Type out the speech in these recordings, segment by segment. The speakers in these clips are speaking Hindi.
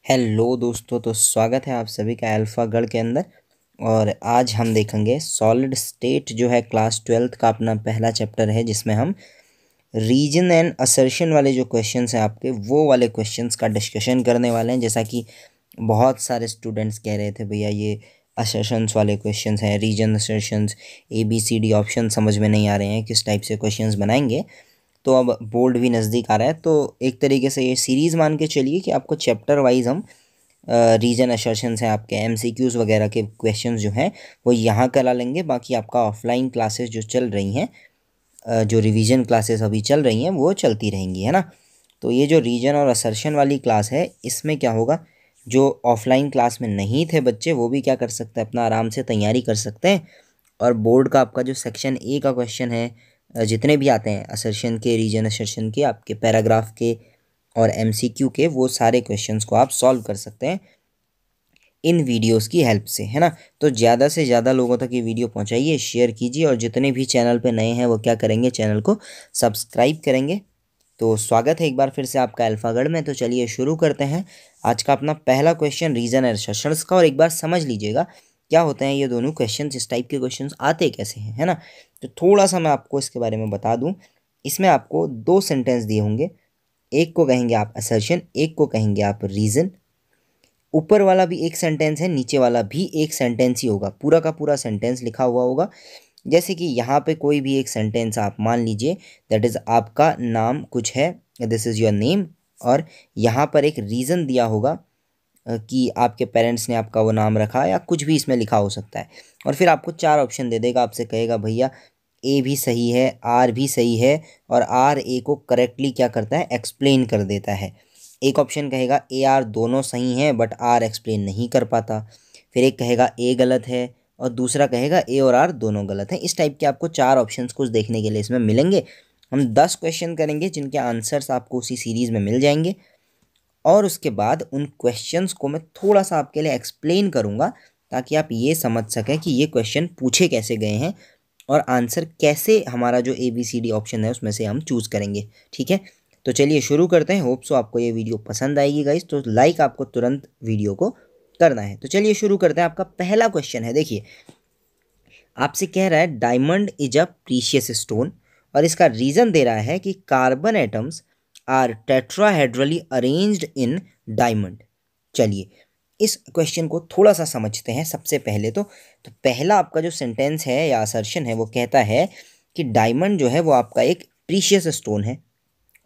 हेलो दोस्तों, तो स्वागत है आप सभी का अल्फागढ़ के अंदर। और आज हम देखेंगे सॉलिड स्टेट जो है क्लास 12th का अपना पहला चैप्टर है, जिसमें हम रीजन एंड असर्शन वाले जो क्वेश्चंस हैं आपके, वो वाले क्वेश्चंस का डिस्कशन करने वाले हैं। जैसा कि बहुत सारे स्टूडेंट्स कह रहे थे, भैया ये असर्शंस वाले क्वेश्चंस हैं, रीजन असर्शंस, ABCD ऑप्शन समझ में नहीं आ रहे हैं, किस टाइप से क्वेश्चंस बनाएंगे। तो अब बोर्ड भी नज़दीक आ रहा है, तो एक तरीके से ये सीरीज़ मान के चलिए कि आपको चैप्टर वाइज हम रीजन असर्शंस हैं, आपके MCQs वगैरह के क्वेश्चंस जो हैं वो यहाँ करा लेंगे। बाकी आपका ऑफलाइन क्लासेस जो चल रही हैं, जो रिवीजन क्लासेस अभी चल रही हैं, वो चलती रहेंगी, है ना। तो ये जो रीजन और असर्शन वाली क्लास है, इसमें क्या होगा, जो ऑफलाइन क्लास में नहीं थे बच्चे, वो भी क्या कर सकते हैं, अपना आराम से तैयारी कर सकते हैं। और बोर्ड का आपका जो सेक्शन A का क्वेश्चन है, जितने भी आते हैं असर्शन के, रीजन असर्शन के, आपके पैराग्राफ के और MCQ के, वो सारे क्वेश्चंस को आप सॉल्व कर सकते हैं इन वीडियोस की हेल्प से, है ना। तो ज़्यादा से ज़्यादा लोगों तक ये वीडियो पहुंचाइए, शेयर कीजिए, और जितने भी चैनल पे नए हैं वो क्या करेंगे, चैनल को सब्सक्राइब करेंगे। तो स्वागत है एक बार फिर से आपका अल्फागढ़ में। तो चलिए शुरू करते हैं आज का अपना पहला क्वेश्चन रीजन एंड असर्शंस का। और एक बार समझ लीजिएगा क्या होते हैं ये दोनों क्वेश्चंस, इस टाइप के क्वेश्चंस आते कैसे हैं, है ना। तो थोड़ा सा मैं आपको इसके बारे में बता दूं। इसमें आपको दो सेंटेंस दिए होंगे, एक को कहेंगे आप असर्शन, एक को कहेंगे आप रीजन। ऊपर वाला भी एक सेंटेंस है, नीचे वाला भी एक सेंटेंस ही होगा, पूरा का पूरा सेंटेंस लिखा हुआ होगा। जैसे कि यहाँ पे कोई भी एक सेंटेंस आप मान लीजिए, दैट इज़ आपका नाम कुछ है, दिस इज़ योर नेम, और यहाँ पर एक रीज़न दिया होगा कि आपके पेरेंट्स ने आपका वो नाम रखा, या कुछ भी इसमें लिखा हो सकता है। और फिर आपको चार ऑप्शन दे देगा, आपसे कहेगा भैया A भी सही है, R भी सही है, और R A को करेक्टली क्या करता है, एक्सप्लेन कर देता है। एक ऑप्शन कहेगा A R दोनों सही हैं बट R एक्सप्लेन नहीं कर पाता। फिर एक कहेगा A गलत है, और दूसरा कहेगा A और R दोनों गलत हैं। इस टाइप के आपको चार ऑप्शंस कुछ देखने के लिए इसमें मिलेंगे। हम 10 क्वेश्चन करेंगे जिनके आंसर्स आपको उसी सीरीज़ में मिल जाएंगे, और उसके बाद उन क्वेश्चंस को मैं थोड़ा सा आपके लिए एक्सप्लेन करूँगा, ताकि आप ये समझ सकें कि ये क्वेश्चन पूछे कैसे गए हैं और आंसर कैसे हमारा जो ABCD ऑप्शन है उसमें से हम चूज़ करेंगे। ठीक है, तो चलिए शुरू करते हैं। होप सो आपको ये वीडियो पसंद आएगी गाइस, तो लाइक आपको तुरंत वीडियो को करना है। तो चलिए शुरू करते हैं। आपका पहला क्वेश्चन है, देखिए आपसे कह रहा है diamond is a precious stone, और इसका रीज़न दे रहा है कि carbon atoms are tetrahedrally arranged in diamond. चलिए इस क्वेश्चन को थोड़ा सा समझते हैं। सबसे पहले तो पहला आपका जो सेंटेंस है या असर्शन है, वो कहता है कि डायमंड जो है वो आपका एक प्रीशियस स्टोन है,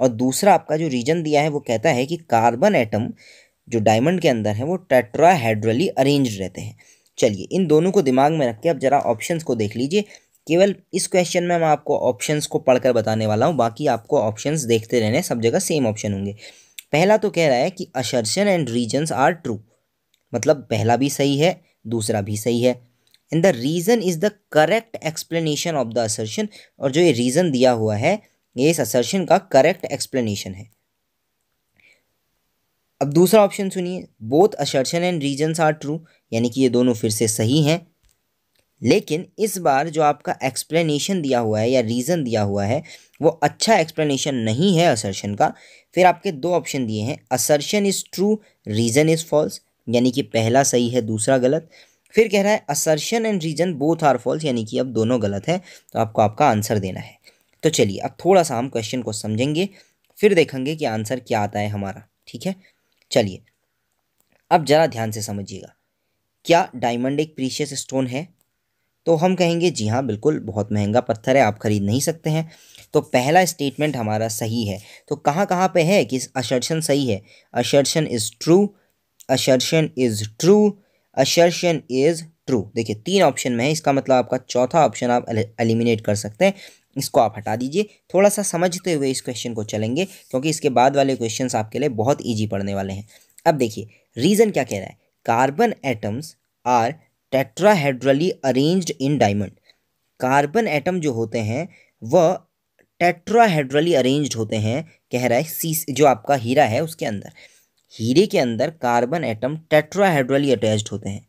और दूसरा आपका जो रीजन दिया है वो कहता है कि कार्बन एटम जो डायमंड के अंदर है वो टेट्राहेड्रली अरेंज्ड रहते हैं। चलिए इन दोनों को दिमाग में रख के अब जरा ऑप्शंस को देख लीजिए। केवल इस क्वेश्चन में मैं आपको ऑप्शंस को पढ़कर बताने वाला हूँ, बाकी आपको ऑप्शंस देखते रहने, सब जगह सेम ऑप्शन होंगे। पहला तो कह रहा है कि assertion and reasons are true, मतलब पहला भी सही है, दूसरा भी सही है। And the reason is the correct explanation of the assertion, और जो ये रीजन दिया हुआ है ये इस असर्शन का करेक्ट एक्सप्लेनेशन है। अब दूसरा ऑप्शन सुनिए, both assertion and reasons are true, यानी कि ये दोनों फिर से सही हैं। लेकिन इस बार जो आपका एक्सप्लेनेशन दिया हुआ है या रीज़न दिया हुआ है वो अच्छा एक्सप्लेनेशन नहीं है असर्शन का। फिर आपके दो ऑप्शन दिए हैं, assertion is true, reason is false, यानी कि पहला सही है दूसरा गलत। फिर कह रहा है assertion and reason both are false, यानी कि अब दोनों गलत है, तो आपको आपका आंसर देना है। तो चलिए अब थोड़ा सा हम क्वेश्चन को समझेंगे, फिर देखेंगे कि आंसर क्या आता है हमारा। ठीक है, चलिए अब ज़रा ध्यान से समझिएगा। क्या डायमंड एक प्रीशियस स्टोन है? तो हम कहेंगे जी हाँ, बिल्कुल, बहुत महंगा पत्थर है, आप खरीद नहीं सकते हैं। तो पहला स्टेटमेंट हमारा सही है। तो कहाँ कहाँ पे है कि असर्शन सही है? Assertion is true, assertion is true, assertion is true. देखिए तीन ऑप्शन में है, इसका मतलब आपका चौथा ऑप्शन आप एलिमिनेट कर सकते हैं, इसको आप हटा दीजिए। थोड़ा सा समझते हुए इस क्वेश्चन को चलेंगे, क्योंकि इसके बाद वाले क्वेश्चंस आपके लिए बहुत ईजी पड़ने वाले हैं। अब देखिए रीज़न क्या कह रहा है, carbon atoms are tetrahedrally arranged in diamond. Carbon atom जो होते हैं वह टेट्राहेड्रली अरेंज्ड होते हैं, कह रहा है सी जो आपका हीरा है उसके अंदर, हीरे के अंदर कार्बन एटम टेट्राहेड्रली अटैच्ड होते हैं।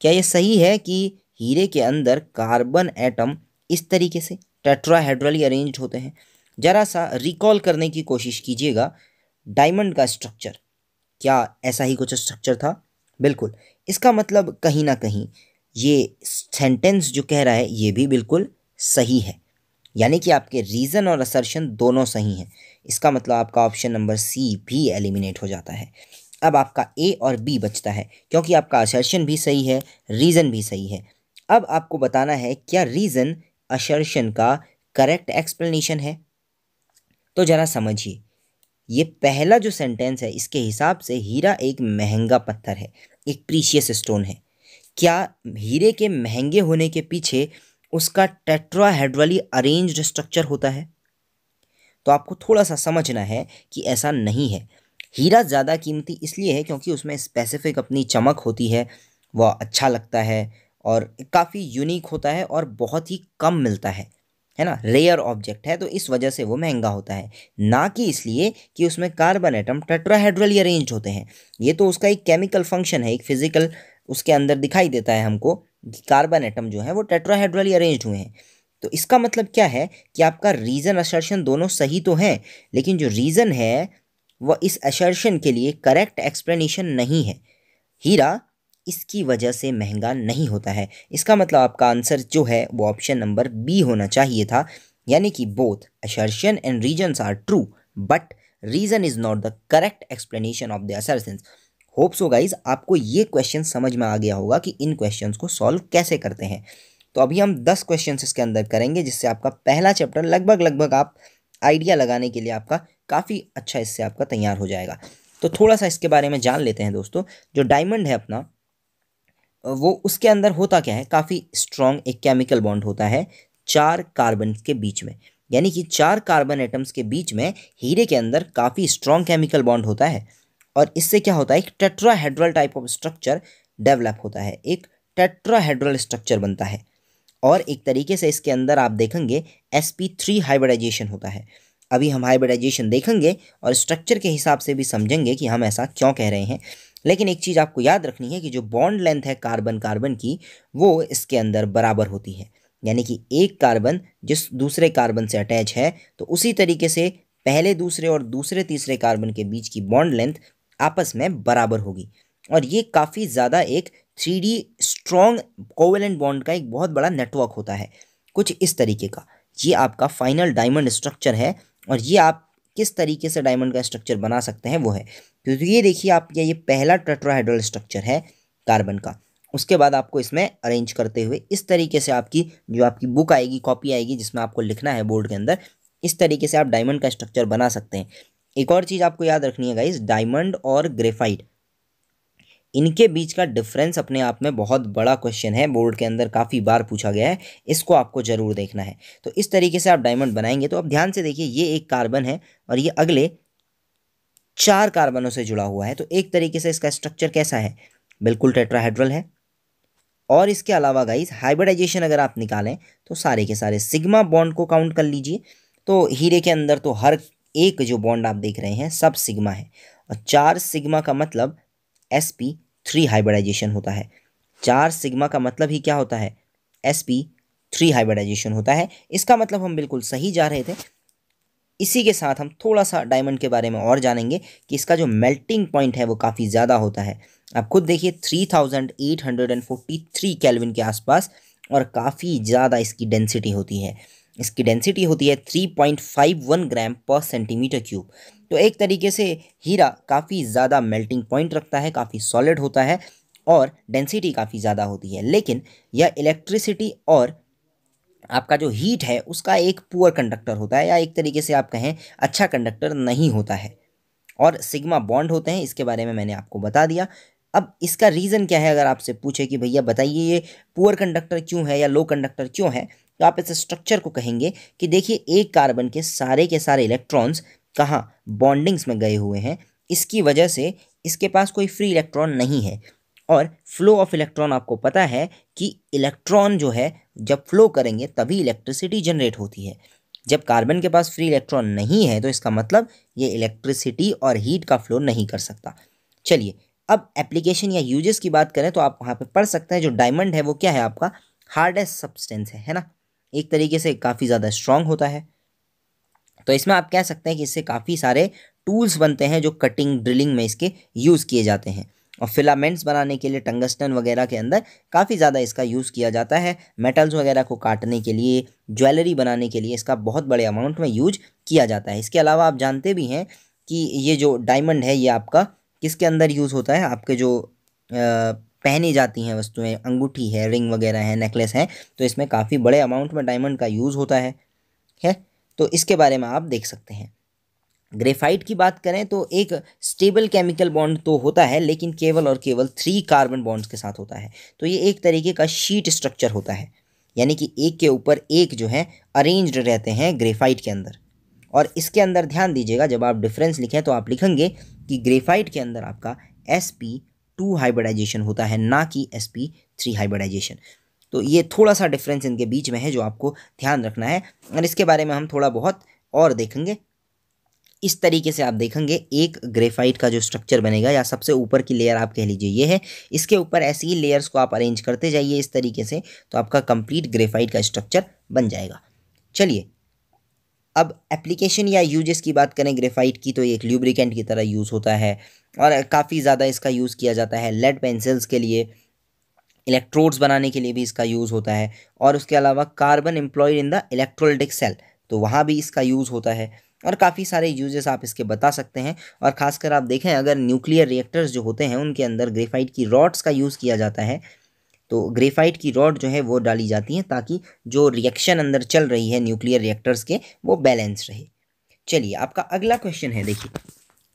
क्या ये सही है कि हीरे के अंदर कार्बन एटम इस तरीके से टेट्राहेड्रली अरेंज्ड होते हैं? जरा सा रिकॉल करने की कोशिश कीजिएगा डायमंड का स्ट्रक्चर। क्या ऐसा ही कुछ स्ट्रक्चर था? बिल्कुल। इसका मतलब कहीं ना कहीं ये सेंटेंस जो कह रहा है ये भी बिल्कुल सही है, यानी कि आपके रीज़न और असर्शन दोनों सही हैं। इसका मतलब आपका ऑप्शन नंबर सी भी एलिमिनेट हो जाता है। अब आपका ए और बी बचता है, क्योंकि आपका असर्शन भी सही है, रीज़न भी सही है। अब आपको बताना है क्या रीज़न असर्शन का करेक्ट एक्सप्लेनेशन है। तो ज़रा समझिए, ये पहला जो सेंटेंस है इसके हिसाब से हीरा एक महंगा पत्थर है, एक प्रीशियस स्टोन है। क्या हीरे के महंगे होने के पीछे उसका टेट्राहेड्रली अरेंज्ड स्ट्रक्चर होता है? तो आपको थोड़ा सा समझना है कि ऐसा नहीं है। हीरा ज़्यादा कीमती इसलिए है क्योंकि उसमें स्पेसिफिक अपनी चमक होती है, वह अच्छा लगता है और काफ़ी यूनिक होता है और बहुत ही कम मिलता है ना, रेयर ऑब्जेक्ट है, तो इस वजह से वो महंगा होता है, ना कि इसलिए कि उसमें कार्बन एटम टेट्राहेड्रली अरेंज्ड होते हैं। ये तो उसका एक केमिकल फंक्शन है, एक फिजिकल उसके अंदर दिखाई देता है हमको कि कार्बन एटम जो है वो टेट्राहेड्रली अरेंज्ड हुए हैं। तो इसका मतलब क्या है कि आपका रीज़न असर्शन दोनों सही तो हैं, लेकिन जो रीज़न है वह इस असर्शन के लिए करेक्ट एक्सप्लेनेशन नहीं है। हीरा इसकी वजह से महंगा नहीं होता है। इसका मतलब आपका आंसर जो है वो ऑप्शन नंबर बी होना चाहिए था, यानी कि both assertion and reasons are true but reason is not the correct explanation of the assertions. Hope so guys आपको ये क्वेश्चन समझ में आ गया होगा कि इन क्वेश्चंस को सॉल्व कैसे करते हैं। तो अभी हम 10 क्वेश्चंस इसके अंदर करेंगे, जिससे आपका पहला चैप्टर लगभग लगभग आप आइडिया लगाने के लिए आपका काफ़ी अच्छा इससे आपका तैयार हो जाएगा। तो थोड़ा सा इसके बारे में जान लेते हैं दोस्तों। जो डायमंड है अपना, वो उसके अंदर होता क्या है, काफ़ी स्ट्रॉन्ग एक केमिकल बॉन्ड होता है 4 कार्बन के बीच में, यानी कि 4 कार्बन एटम्स के बीच में हीरे के अंदर काफ़ी स्ट्रॉन्ग केमिकल बॉन्ड होता है। और इससे क्या होता है, एक tetrahedral type of structure develop होता है, एक टेट्राहेड्रल स्ट्रक्चर बनता है। और एक तरीके से इसके अंदर आप देखेंगे sp3 हाइब्रिडाइजेशन होता है। अभी हम हाइब्रिडाइजेशन देखेंगे और स्ट्रक्चर के हिसाब से भी समझेंगे कि हम ऐसा क्यों कह रहे हैं। लेकिन एक चीज़ आपको याद रखनी है कि जो बॉन्ड लेंथ है कार्बन कार्बन की, वो इसके अंदर बराबर होती है, यानी कि एक कार्बन जिस दूसरे कार्बन से अटैच है तो उसी तरीके से पहले दूसरे और दूसरे तीसरे कार्बन के बीच की बॉन्ड लेंथ आपस में बराबर होगी। और ये काफ़ी ज़्यादा एक 3D स्ट्रॉन्ग कोवेलेंट बॉन्ड का एक बहुत बड़ा नेटवर्क होता है, कुछ इस तरीके का। ये आपका फाइनल डायमंड स्ट्रक्चर है, और ये आप किस तरीके से डायमंड का स्ट्रक्चर बना सकते हैं वो है, क्योंकि ये देखिए आप ये पहला टेट्राहेड्रल स्ट्रक्चर है कार्बन का। उसके बाद आपको इसमें अरेंज करते हुए इस तरीके से आपकी जो आपकी बुक आएगी, कॉपी आएगी, जिसमें आपको लिखना है बोर्ड के अंदर, इस तरीके से आप डायमंड का स्ट्रक्चर बना सकते हैं। एक और चीज़ आपको याद रखनी है गाइस, डायमंड और ग्रेफाइट, इनके बीच का डिफरेंस अपने आप में बहुत बड़ा क्वेश्चन है, बोर्ड के अंदर काफ़ी बार पूछा गया है, इसको आपको ज़रूर देखना है। तो इस तरीके से आप डायमंड बनाएंगे। तो अब ध्यान से देखिए, ये एक कार्बन है और ये अगले 4 कार्बनों से जुड़ा हुआ है, तो एक तरीके से इसका स्ट्रक्चर कैसा है, बिल्कुल टेट्राहेड्रल है। और इसके अलावा गाइस हाइब्रिडाइजेशन अगर आप निकालें तो सारे के सारे सिग्मा बॉन्ड को काउंट कर लीजिए। तो हीरे के अंदर तो हर एक जो बॉन्ड आप देख रहे हैं सब सिग्मा है, और 4 सिग्मा का मतलब sp3 हाइब्रिडाइजेशन होता है। 4 सिग्मा का मतलब ही क्या होता है, sp3 हाइब्रिडाइजेशन होता है। इसका मतलब हम बिल्कुल सही जा रहे थे। इसी के साथ हम थोड़ा सा डायमंड के बारे में और जानेंगे कि इसका जो मेल्टिंग पॉइंट है वो काफ़ी ज़्यादा होता है। आप खुद देखिए 3843 केल्विन के आसपास, और काफ़ी ज़्यादा इसकी डेंसिटी होती है। इसकी डेंसिटी होती है 3.51 ग्राम पर सेंटीमीटर क्यूब। तो एक तरीके से हीरा काफ़ी ज़्यादा मेल्टिंग पॉइंट रखता है, काफ़ी सॉलिड होता है और डेंसिटी काफ़ी ज़्यादा होती है, लेकिन यह इलेक्ट्रिसिटी और आपका जो हीट है उसका एक पुअर कंडक्टर होता है, या एक तरीके से आप कहें अच्छा कंडक्टर नहीं होता है। और सिग्मा बॉन्ड होते हैं, इसके बारे में मैंने आपको बता दिया। अब इसका रीज़न क्या है, अगर आपसे पूछे कि भैया बताइए ये पुअर कंडक्टर क्यों है या लो कंडक्टर क्यों है, तो आप इस स्ट्रक्चर को कहेंगे कि देखिए एक कार्बन के सारे इलेक्ट्रॉन्स कहाँ बॉन्डिंग्स में गए हुए हैं, इसकी वजह से इसके पास कोई फ्री इलेक्ट्रॉन नहीं है। और फ्लो ऑफ इलेक्ट्रॉन आपको पता है कि इलेक्ट्रॉन जो है जब फ्लो करेंगे तभी इलेक्ट्रिसिटी जनरेट होती है। जब कार्बन के पास फ्री इलेक्ट्रॉन नहीं है तो इसका मतलब ये इलेक्ट्रिसिटी और हीट का फ्लो नहीं कर सकता। चलिए अब एप्लीकेशन या यूजेस की बात करें तो आप वहाँ पे पढ़ सकते हैं। जो डायमंड है वो क्या है, आपका हार्डेस्ट सब्सटेंस है ना, एक तरीके से काफ़ी ज़्यादा स्ट्रांग होता है। तो इसमें आप कह सकते हैं कि इससे काफ़ी सारे टूल्स बनते हैं जो कटिंग ड्रिलिंग में इसके यूज़ किए जाते हैं। और फिलामेंट्स बनाने के लिए टंगस्टन वगैरह के अंदर काफ़ी ज़्यादा इसका यूज़ किया जाता है। मेटल्स वगैरह को काटने के लिए, ज्वेलरी बनाने के लिए इसका बहुत बड़े अमाउंट में यूज किया जाता है। इसके अलावा आप जानते भी हैं कि ये जो डायमंड है ये आपका किसके अंदर यूज़ होता है, आपके जो पहनी जाती हैं वस्तुएं, अंगूठी है, रिंग वगैरह है, नेकलेस है, तो इसमें काफ़ी बड़े अमाउंट में डायमंड का यूज़ होता है। तो इसके बारे में आप देख सकते हैं। ग्रेफाइट की बात करें तो एक स्टेबल केमिकल बॉन्ड तो होता है, लेकिन केवल और केवल 3 कार्बन बॉन्ड्स के साथ होता है। तो ये एक तरीके का शीट स्ट्रक्चर होता है, यानी कि एक के ऊपर एक जो है अरेंज्ड रहते हैं ग्रेफाइट के अंदर। और इसके अंदर ध्यान दीजिएगा, जब आप डिफरेंस लिखें तो आप लिखेंगे कि ग्रेफाइट के अंदर आपका sp2 हाइब्रिडाइजेशन होता है, ना कि sp3 हाइब्रिडाइजेशन। तो ये थोड़ा सा डिफरेंस इनके बीच में है जो आपको ध्यान रखना है, और इसके बारे में हम थोड़ा बहुत और देखेंगे। इस तरीके से आप देखेंगे एक ग्रेफाइट का जो स्ट्रक्चर बनेगा, या सबसे ऊपर की लेयर आप कह लीजिए ये है, इसके ऊपर ऐसी ही लेयर्स को आप अरेंज करते जाइए इस तरीके से, तो आपका कंप्लीट ग्रेफाइट का स्ट्रक्चर बन जाएगा। चलिए अब एप्लीकेशन या यूजेस की बात करें ग्रेफाइट की, तो ये एक ल्यूब्रिकेंट की तरह यूज़ होता है और काफ़ी ज़्यादा इसका यूज़ किया जाता है। लेड पेंसिल्स के लिए, इलेक्ट्रोड्स बनाने के लिए भी इसका यूज़ होता है, और उसके अलावा carbon employed in the electrolytic cell, तो वहाँ भी इसका यूज़ होता है। और काफ़ी सारे यूजेस आप इसके बता सकते हैं। और ख़ासकर आप देखें अगर न्यूक्लियर रिएक्टर्स जो होते हैं उनके अंदर ग्रेफाइट की रॉड्स का यूज़ किया जाता है, तो ग्रेफाइट की रॉड जो है वो डाली जाती हैं ताकि जो रिएक्शन अंदर चल रही है न्यूक्लियर रिएक्टर्स के, वो बैलेंस रहे। चलिए आपका अगला क्वेश्चन है, देखिए,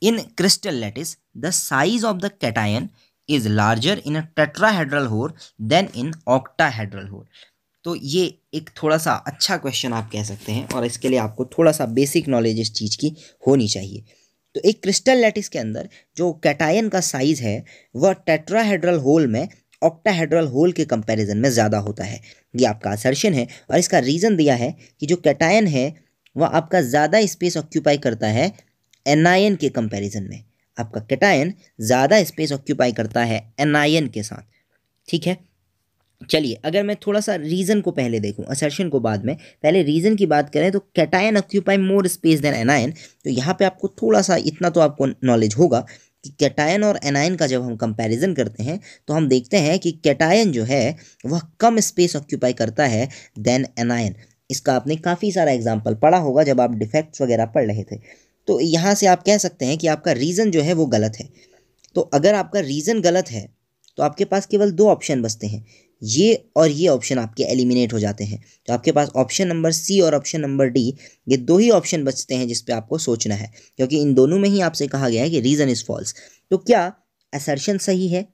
in crystal lattice the size of the cation is larger in a tetrahedral hole than in octahedral hole. तो ये एक थोड़ा सा अच्छा क्वेश्चन आप कह सकते हैं, और इसके लिए आपको थोड़ा सा बेसिक नॉलेज इस चीज़ की होनी चाहिए। तो एक क्रिस्टल लैटिस के अंदर जो कैटायन का साइज़ है वह टेट्राहेड्रल होल में ऑक्टाहेड्रल होल के कंपैरिजन में ज़्यादा होता है। ये आपका असर्शन है, और इसका रीज़न दिया है कि जो कैटायन है वह आपका ज़्यादा स्पेस ऑक्यूपाई करता है एनायन के कंपैरिजन में। आपका कैटायन ज़्यादा स्पेस ऑक्यूपाई करता है एनायन के साथ, ठीक है। चलिए अगर मैं थोड़ा सा रीज़न को पहले देखूं, असर्शन को बाद में, पहले रीज़न की बात करें तो cation occupy more space than anion. तो यहाँ पे आपको थोड़ा सा इतना तो आपको नॉलेज होगा कि कैटायन और एनायन का जब हम कंपैरिजन करते हैं तो हम देखते हैं कि कैटायन जो है वह कम स्पेस ऑक्यूपाई करता है देन एनायन। इसका आपने काफ़ी सारा एग्जाम्पल पढ़ा होगा जब आप डिफेक्ट्स वगैरह पढ़ रहे थे। तो यहाँ से आप कह सकते हैं कि आपका रीज़न जो है वो गलत है। तो अगर आपका रीज़न गलत है तो आपके पास केवल 2 ऑप्शन बचते हैं, ये और ये ऑप्शन आपके एलिमिनेट हो जाते हैं। तो आपके पास ऑप्शन नंबर सी और ऑप्शन नंबर डी, ये 2 ही ऑप्शन बचते हैं जिस पे आपको सोचना है, क्योंकि इन दोनों में ही आपसे कहा गया है कि रीज़न इज फॉल्स। तो क्या असर्शन सही है?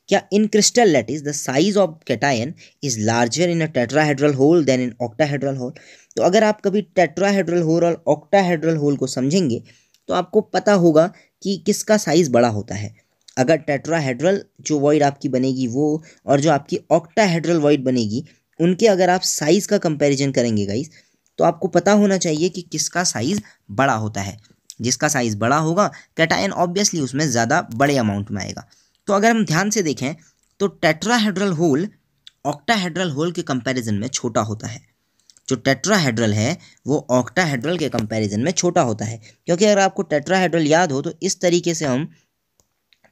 क्या in crystal lattice the size of cation is larger in a tetrahedral hole than in octahedral hole? तो अगर आप कभी टेट्राहेड्रल होल और ऑक्टाहेड्रल होल को समझेंगे तो आपको पता होगा कि किसका साइज बड़ा होता है। अगर टेट्राहेड्रल जो वॉइड आपकी बनेगी वो, और जो आपकी ऑक्टाहेड्रल वॉइड बनेगी, उनके अगर आप साइज़ का कंपैरिजन करेंगे गाइस, तो आपको पता होना चाहिए कि किसका साइज़ बड़ा होता है। जिसका साइज़ बड़ा होगा कैटायन ऑब्वियसली उसमें ज़्यादा बड़े अमाउंट में आएगा। तो अगर हम ध्यान से देखें तो टेट्राहेड्रल होल ऑक्टाहेड्रल होल के कंपैरिजन में छोटा होता है। जो टेट्राहेड्रल है वो ऑक्टाहेड्रल के कंपैरिजन में छोटा होता है, क्योंकि अगर आपको टेट्राहेड्रल याद हो तो इस तरीके से हम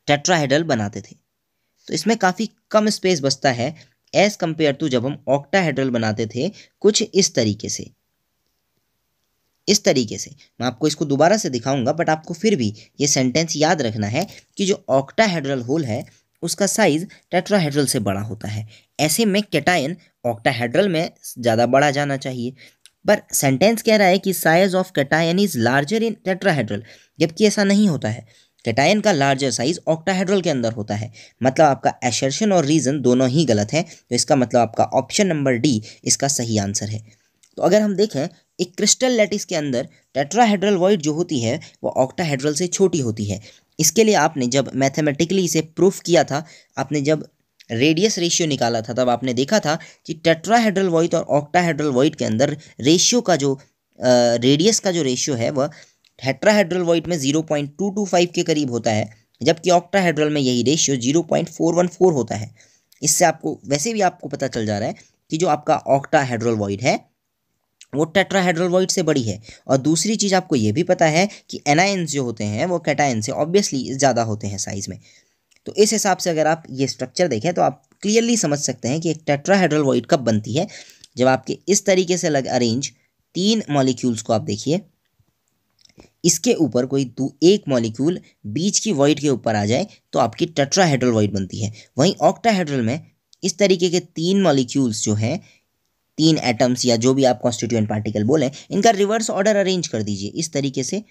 टेट्राहेड्रल बनाते थे। तो इसमें काफ़ी कम स्पेस बचता है एज़ कम्पेयर टू जब हम ऑक्टाहेड्रल बनाते थे, कुछ इस तरीके से। इस तरीके से मैं आपको इसको दोबारा से दिखाऊंगा, बट आपको फिर भी ये सेंटेंस याद रखना है कि जो ऑक्टाहेड्रल होल है उसका साइज टेट्राहेड्रल से बड़ा होता है। ऐसे में कैटायन ऑक्टाहेड्रल में ज़्यादा बढ़ा जाना चाहिए, पर सेंटेंस कह रहा है कि size of cation is larger in tetrahedral, जबकि ऐसा नहीं होता है। कैटायन का लार्जर साइज ऑक्टाहेड्रल के अंदर होता है। मतलब आपका एसर्शन और रीज़न दोनों ही गलत है। तो इसका मतलब आपका ऑप्शन नंबर डी इसका सही आंसर है। तो अगर हम देखें एक क्रिस्टल लैटिस के अंदर टेट्राहेड्रल वॉइड जो होती है वो ऑक्टाहेड्रल से छोटी होती है। इसके लिए आपने जब मैथमेटिकली इसे प्रूफ किया था, आपने जब रेडियस रेशियो निकाला था, तब आपने देखा था कि टेट्राहेड्रल वॉइड और ऑक्टाहेड्रल वॉइड के अंदर रेशियो का जो रेडियस का जो रेशियो है वह टेट्राहेड्रल वॉइड में 0.225 के करीब होता है, जबकि ऑक्टाहेड्रल में यही रेशियो 0.414 होता है। इससे आपको वैसे भी आपको पता चल जा रहा है कि जो आपका ऑक्टाहेड्रल वॉइड है वो टेट्राहेड्रल वॉइड से बड़ी है। और दूसरी चीज़ आपको ये भी पता है कि एनायंस जो होते हैं वो कैटायन से ऑब्वियसली ज़्यादा होते हैं साइज़ में। तो इस हिसाब से अगर आप ये स्ट्रक्चर देखें तो आप क्लियरली समझ सकते हैं कि एक टेट्राहेड्रल वॉइड कब बनती है, जब आपके इस तरीके से अरेंज 3 मॉलिक्यूल्स को आप देखिए, इसके ऊपर कोई एक मॉलिक्यूल बीच की वॉइड के ऊपर आ जाए तो आपकी टेट्राहेड्रल वॉइड बनती है। वहीं ऑक्टाहेड्रल में इस तरीके के 3 मॉलिक्यूल्स जो हैं, 3 एटम्स या जो भी आप कॉन्स्टिट्यूएंट पार्टिकल बोलें, इनका रिवर्स ऑर्डर अरेंज कर दीजिए इस तरीके से,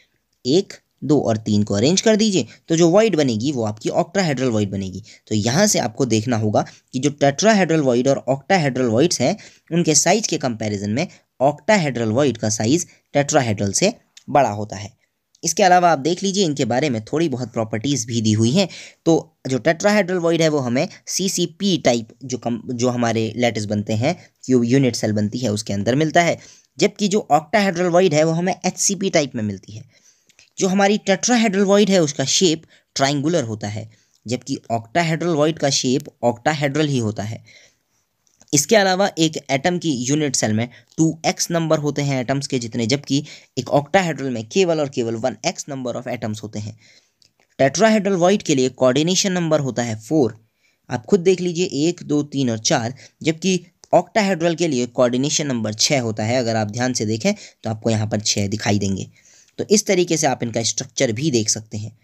1, 2 और 3 को अरेंज कर दीजिए, तो जो वॉइड बनेगी वो आपकी ऑक्टाहेड्रल वॉइड बनेगी। तो यहाँ से आपको देखना होगा कि जो टेट्राहेड्रल वॉइड और ऑक्टाहेड्रल वॉइड्स हैं उनके साइज के कंपैरिजन में ऑक्टाहेड्रल वॉइड का साइज टेट्राहेड्रल से बड़ा होता है। इसके अलावा आप देख लीजिए इनके बारे में थोड़ी बहुत प्रॉपर्टीज़ भी दी हुई हैं। तो जो टेट्राहेड्रल वॉइड है वो हमें CCP टाइप जो हमारे लैटिस बनते हैं, क्यूब यूनिट सेल बनती है, उसके अंदर मिलता है, जबकि जो ऑक्टाहेड्रल वॉइड है वो हमें HCP टाइप में मिलती है। जो हमारी टेट्राहेड्रल वॉइड है उसका शेप ट्राइंगुलर होता है, जबकि ऑक्टाहेड्रल वॉइड का शेप ऑक्टाहेड्रल ही होता है। इसके अलावा एक एटम की यूनिट सेल में 2x नंबर होते हैं एटम्स के जितने, जबकि एक ऑक्टाहेड्रल में केवल और केवल 1x नंबर ऑफ एटम्स होते हैं। टेट्राहेड्रल वॉइड के लिए कोऑर्डिनेशन नंबर होता है 4, आप खुद देख लीजिए 1, 2, 3 और 4, जबकि ऑक्टाहेड्रल के लिए कोऑर्डिनेशन नंबर 6 होता है। अगर आप ध्यान से देखें तो आपको यहाँ पर 6 दिखाई देंगे। तो इस तरीके से आप इनका स्ट्रक्चर भी देख सकते हैं।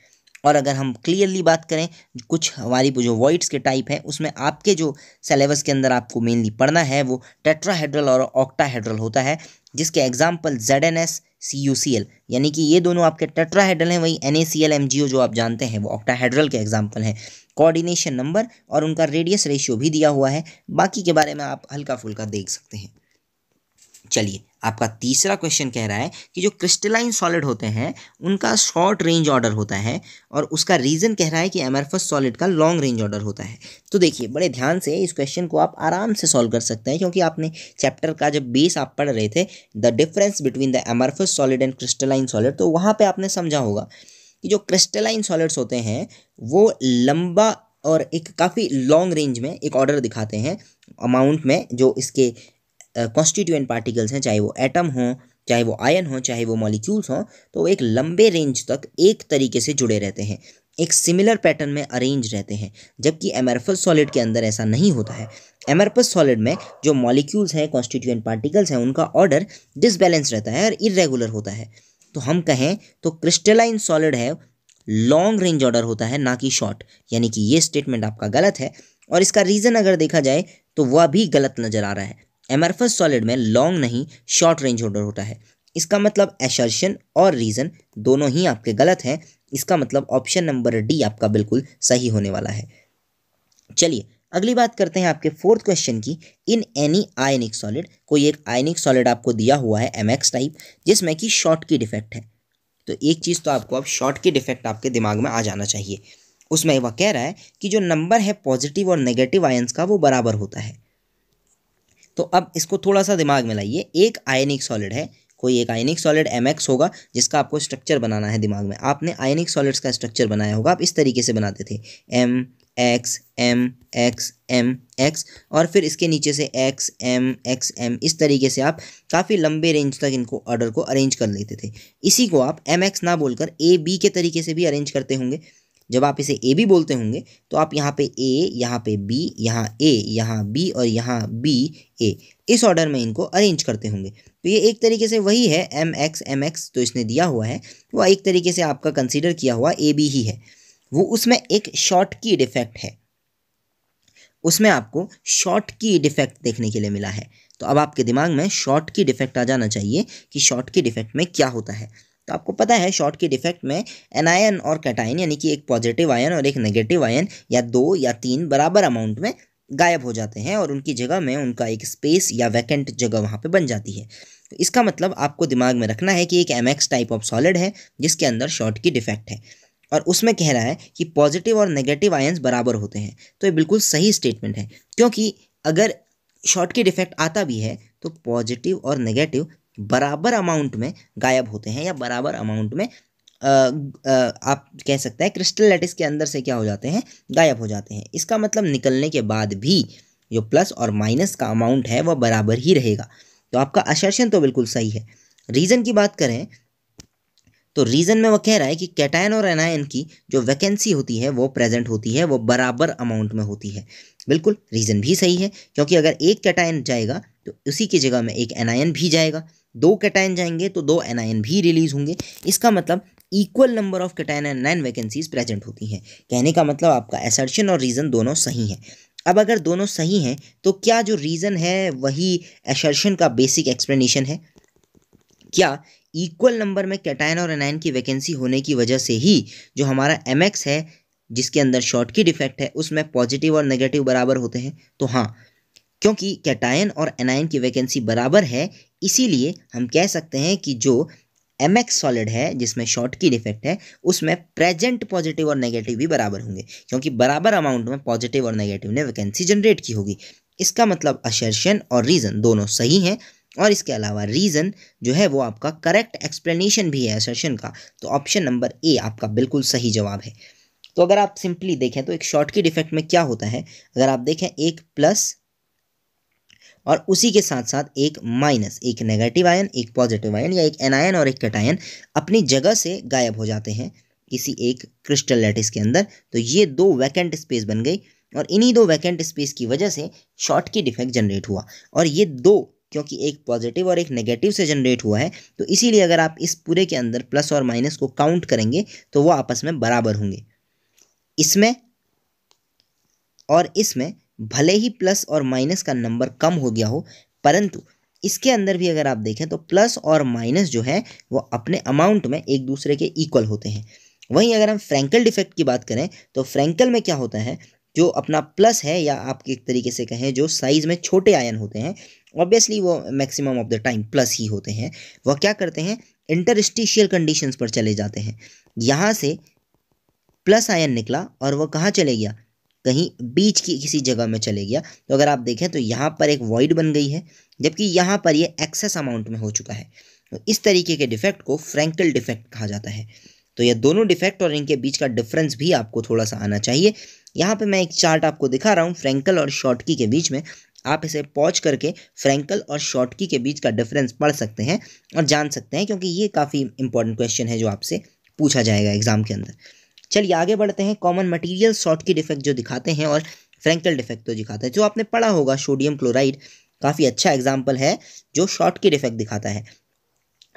और अगर हम क्लियरली बात करें, कुछ हमारी जो वॉइड्स के टाइप हैं उसमें आपके जो सिलेबस के अंदर आपको मेनली पढ़ना है वो टेट्राहेड्रल और ऑक्टाहेड्रल होता है, जिसके एग्जाम्पल ZnS CuCl, यानी कि ये दोनों आपके टेट्राहेड्रल हैं। वहीं NaCl MgO जो आप जानते हैं वो ऑक्टाहेड्रल के एग्जाम्पल हैं। कोऑर्डिनेशन नंबर और उनका रेडियस रेशियो भी दिया हुआ है, बाकी के बारे में आप हल्का फुल्का देख सकते हैं। चलिए, आपका तीसरा क्वेश्चन कह रहा है कि जो क्रिस्टलाइन सॉलिड होते हैं उनका शॉर्ट रेंज ऑर्डर होता है, और उसका रीज़न कह रहा है कि एमरफस सॉलिड का लॉन्ग रेंज ऑर्डर होता है। तो देखिए, बड़े ध्यान से इस क्वेश्चन को आप आराम से सॉल्व कर सकते हैं, क्योंकि आपने चैप्टर का जब बेस आप पढ़ रहे थे, the difference between the amorphous solid and crystalline solid, तो वहाँ पर आपने समझा होगा कि जो क्रिस्टलाइन सॉलिड्स होते हैं वो लंबा और एक काफ़ी लॉन्ग रेंज में एक ऑर्डर दिखाते हैं अमाउंट में। जो इसके कॉन्स्टिट्यूएंट पार्टिकल्स हैं, चाहे वो एटम हो, चाहे वो आयन हो, चाहे वो मॉलिक्यूल्स हों, तो वो एक लंबे रेंज तक एक तरीके से जुड़े रहते हैं, एक सिमिलर पैटर्न में अरेंज रहते हैं, जबकि एमरफस सॉलिड के अंदर ऐसा नहीं होता है। एमरफस सॉलिड में जो मॉलिक्यूल्स हैं, कॉन्स्टिट्यूएंट पार्टिकल्स हैं, उनका ऑर्डर डिसबैलेंस रहता है और इरेगुलर होता है। तो हम कहें तो क्रिस्टलाइन सॉलिड है लॉन्ग रेंज ऑर्डर होता है, ना कि शॉर्ट, यानी कि ये स्टेटमेंट आपका गलत है। और इसका रीज़न अगर देखा जाए तो वह भी गलत नज़र आ रहा है। एमरफस सॉलिड में लॉन्ग नहीं शॉर्ट रेंज ऑर्डर होता है। इसका मतलब एसर्शन और रीज़न दोनों ही आपके गलत हैं। इसका मतलब ऑप्शन नंबर डी आपका बिल्कुल सही होने वाला है। चलिए, अगली बात करते हैं आपके फोर्थ क्वेश्चन की। इन एनी आयनिक सॉलिड, कोई एक आयनिक सॉलिड आपको दिया हुआ है MX टाइप, जिसमें कि शॉर्ट की डिफेक्ट है। तो एक चीज़ तो आपको अब शॉर्ट की डिफेक्ट आपके दिमाग में आ जाना चाहिए। उसमें वह कह रहा है कि जो नंबर है पॉजिटिव और नेगेटिव आयंस का वो बराबर होता है। तो अब इसको थोड़ा सा दिमाग में लाइए। एक आयनिक सॉलिड है, कोई एक आयनिक सॉलिड MX होगा, जिसका आपको स्ट्रक्चर बनाना है दिमाग में। आपने आयनिक सॉलिड्स का स्ट्रक्चर बनाया होगा, आप इस तरीके से बनाते थे MX MX MX, और फिर इसके नीचे से XM XM, इस तरीके से आप काफ़ी लंबे रेंज तक इनको ऑर्डर को अरेंज कर लेते थे। इसी को आप MX ना बोलकर AB के तरीके से भी अरेंज करते होंगे। जब आप इसे AB बोलते होंगे तो आप यहाँ पे A, यहाँ पे B, यहाँ A, यहाँ B और यहाँ B A, इस ऑर्डर में इनको अरेंज करते होंगे। तो ये एक तरीके से वही है MX MX, तो इसने दिया हुआ है वो एक तरीके से आपका कंसीडर किया हुआ AB ही है। वो उसमें एक शॉर्ट की डिफेक्ट है, उसमें आपको शॉर्ट की डिफेक्ट देखने के लिए मिला है। तो अब आपके दिमाग में शॉर्ट की डिफेक्ट आ जाना चाहिए कि शॉर्ट की डिफेक्ट में क्या होता है। तो आपको पता है शॉर्ट की डिफेक्ट में एनायन और कैटायन, यानी कि एक पॉजिटिव आयन और एक नेगेटिव आयन या 2 या 3 बराबर अमाउंट में गायब हो जाते हैं, और उनकी जगह में उनका एक स्पेस या वैकेंट जगह वहाँ पे बन जाती है। तो इसका मतलब आपको दिमाग में रखना है कि एक MX टाइप ऑफ सॉलिड है जिसके अंदर शॉर्ट की डिफेक्ट है, और उसमें कह रहा है कि पॉजिटिव और नेगेटिव आयंस बराबर होते हैं। तो ये बिल्कुल सही स्टेटमेंट है, क्योंकि अगर शॉर्ट की डिफेक्ट आता भी है तो पॉजिटिव और नेगेटिव बराबर अमाउंट में गायब होते हैं, या बराबर अमाउंट में आप कह सकते हैं क्रिस्टल लैटिस के अंदर से क्या हो जाते हैं, गायब हो जाते हैं। इसका मतलब निकलने के बाद भी जो प्लस और माइनस का अमाउंट है वह बराबर ही रहेगा। तो आपका असर्शन तो बिल्कुल सही है। रीज़न की बात करें तो रीज़न में वो कह रहा है कि कैटायन और एनायन की जो वैकेंसी होती है वो प्रेजेंट होती है, वो बराबर अमाउंट में होती है। बिल्कुल रीज़न भी सही है, क्योंकि अगर एक कैटायन जाएगा तो उसी की जगह में एक एनायन भी जाएगा, दो कैटायन जाएंगे तो दो एनायन भी रिलीज होंगे। इसका मतलब equal number of cation and anion vacancies present होती हैं। कहने का मतलब आपका असर्शन और रीज़न दोनों सही हैं। अब अगर दोनों सही हैं तो क्या जो रीज़न है वही असर्शन का बेसिक एक्सप्लेनेशन है? क्या इक्वल नंबर में कैटायन और एनायन की वैकेंसी होने की वजह से ही जो हमारा mx है, जिसके अंदर शॉर्टकी डिफेक्ट है, उसमें पॉजिटिव और नेगेटिव बराबर होते हैं? तो हाँ, क्योंकि कैटायन और एनायन की वैकेंसी बराबर है, इसीलिए हम कह सकते हैं कि जो mx सॉलिड है जिसमें शॉर्टकी डिफेक्ट है, उसमें प्रेजेंट पॉजिटिव और नेगेटिव भी बराबर होंगे, क्योंकि बराबर अमाउंट में पॉजिटिव और नेगेटिव ने वैकेंसी जनरेट की होगी। इसका मतलब असर्शन और रीज़न दोनों सही हैं, और इसके अलावा रीज़न जो है वो आपका करेक्ट एक्सप्लेनेशन भी है असर्शन का। तो ऑप्शन नंबर ए आपका बिल्कुल सही जवाब है। तो अगर आप सिंपली देखें तो एक शॉर्टकी डिफेक्ट में क्या होता है, अगर आप देखें एक प्लस और उसी के साथ साथ एक माइनस, एक नेगेटिव आयन, एक पॉजिटिव आयन, या एक एनायन और एक कैटायन अपनी जगह से गायब हो जाते हैं किसी एक क्रिस्टल लैटिस के अंदर, तो ये दो वैकेंट स्पेस बन गई, और इन्हीं दो वैकेंट स्पेस की वजह से शॉर्टकी डिफेक्ट जनरेट हुआ। और ये दो, क्योंकि एक पॉजिटिव और एक नेगेटिव से जनरेट हुआ है, तो इसीलिए अगर आप इस पूरे के अंदर प्लस और माइनस को काउंट करेंगे तो वो आपस में बराबर होंगे। इसमें और इसमें भले ही प्लस और माइनस का नंबर कम हो गया हो, परंतु इसके अंदर भी अगर आप देखें तो प्लस और माइनस जो है वो अपने अमाउंट में एक दूसरे के इक्वल होते हैं। वहीं अगर हम फ्रैंकल डिफेक्ट की बात करें तो फ्रैंकल में क्या होता है, जो अपना प्लस है, या आप एक तरीके से कहें जो साइज में छोटे आयन होते हैं, ऑब्वियसली वो maximum of the time plus ही होते हैं, वह क्या करते हैं, इंटरस्टिशियल कंडीशंस पर चले जाते हैं। यहाँ से प्लस आयन निकला और वह कहाँ चले गया, कहीं बीच की किसी जगह में चले गया। तो अगर आप देखें तो यहाँ पर एक वॉइड बन गई है, जबकि यहाँ पर ये एक्सेस अमाउंट में हो चुका है। तो इस तरीके के डिफेक्ट को फ्रैंकल डिफेक्ट कहा जाता है। तो ये दोनों डिफेक्ट और इनके बीच का डिफरेंस भी आपको थोड़ा सा आना चाहिए। यहाँ पे मैं एक चार्ट आपको दिखा रहा हूँ फ्रैंकल और शॉर्टकी के बीच में, आप इसे पॉज करके फ्रैंकल और शॉर्टकी के बीच का डिफरेंस पढ़ सकते हैं और जान सकते हैं, क्योंकि ये काफ़ी इंपॉर्टेंट क्वेश्चन है जो आपसे पूछा जाएगा एग्जाम के अंदर। चलिए आगे बढ़ते हैं। कॉमन मटेरियल शॉर्टकी डिफेक्ट जो दिखाते हैं और फ्रैंकल डिफेक्ट तो दिखाते हैं, जो आपने पढ़ा होगा सोडियम क्लोराइड काफ़ी अच्छा एग्जाम्पल है जो शॉर्टकी डिफेक्ट दिखाता है।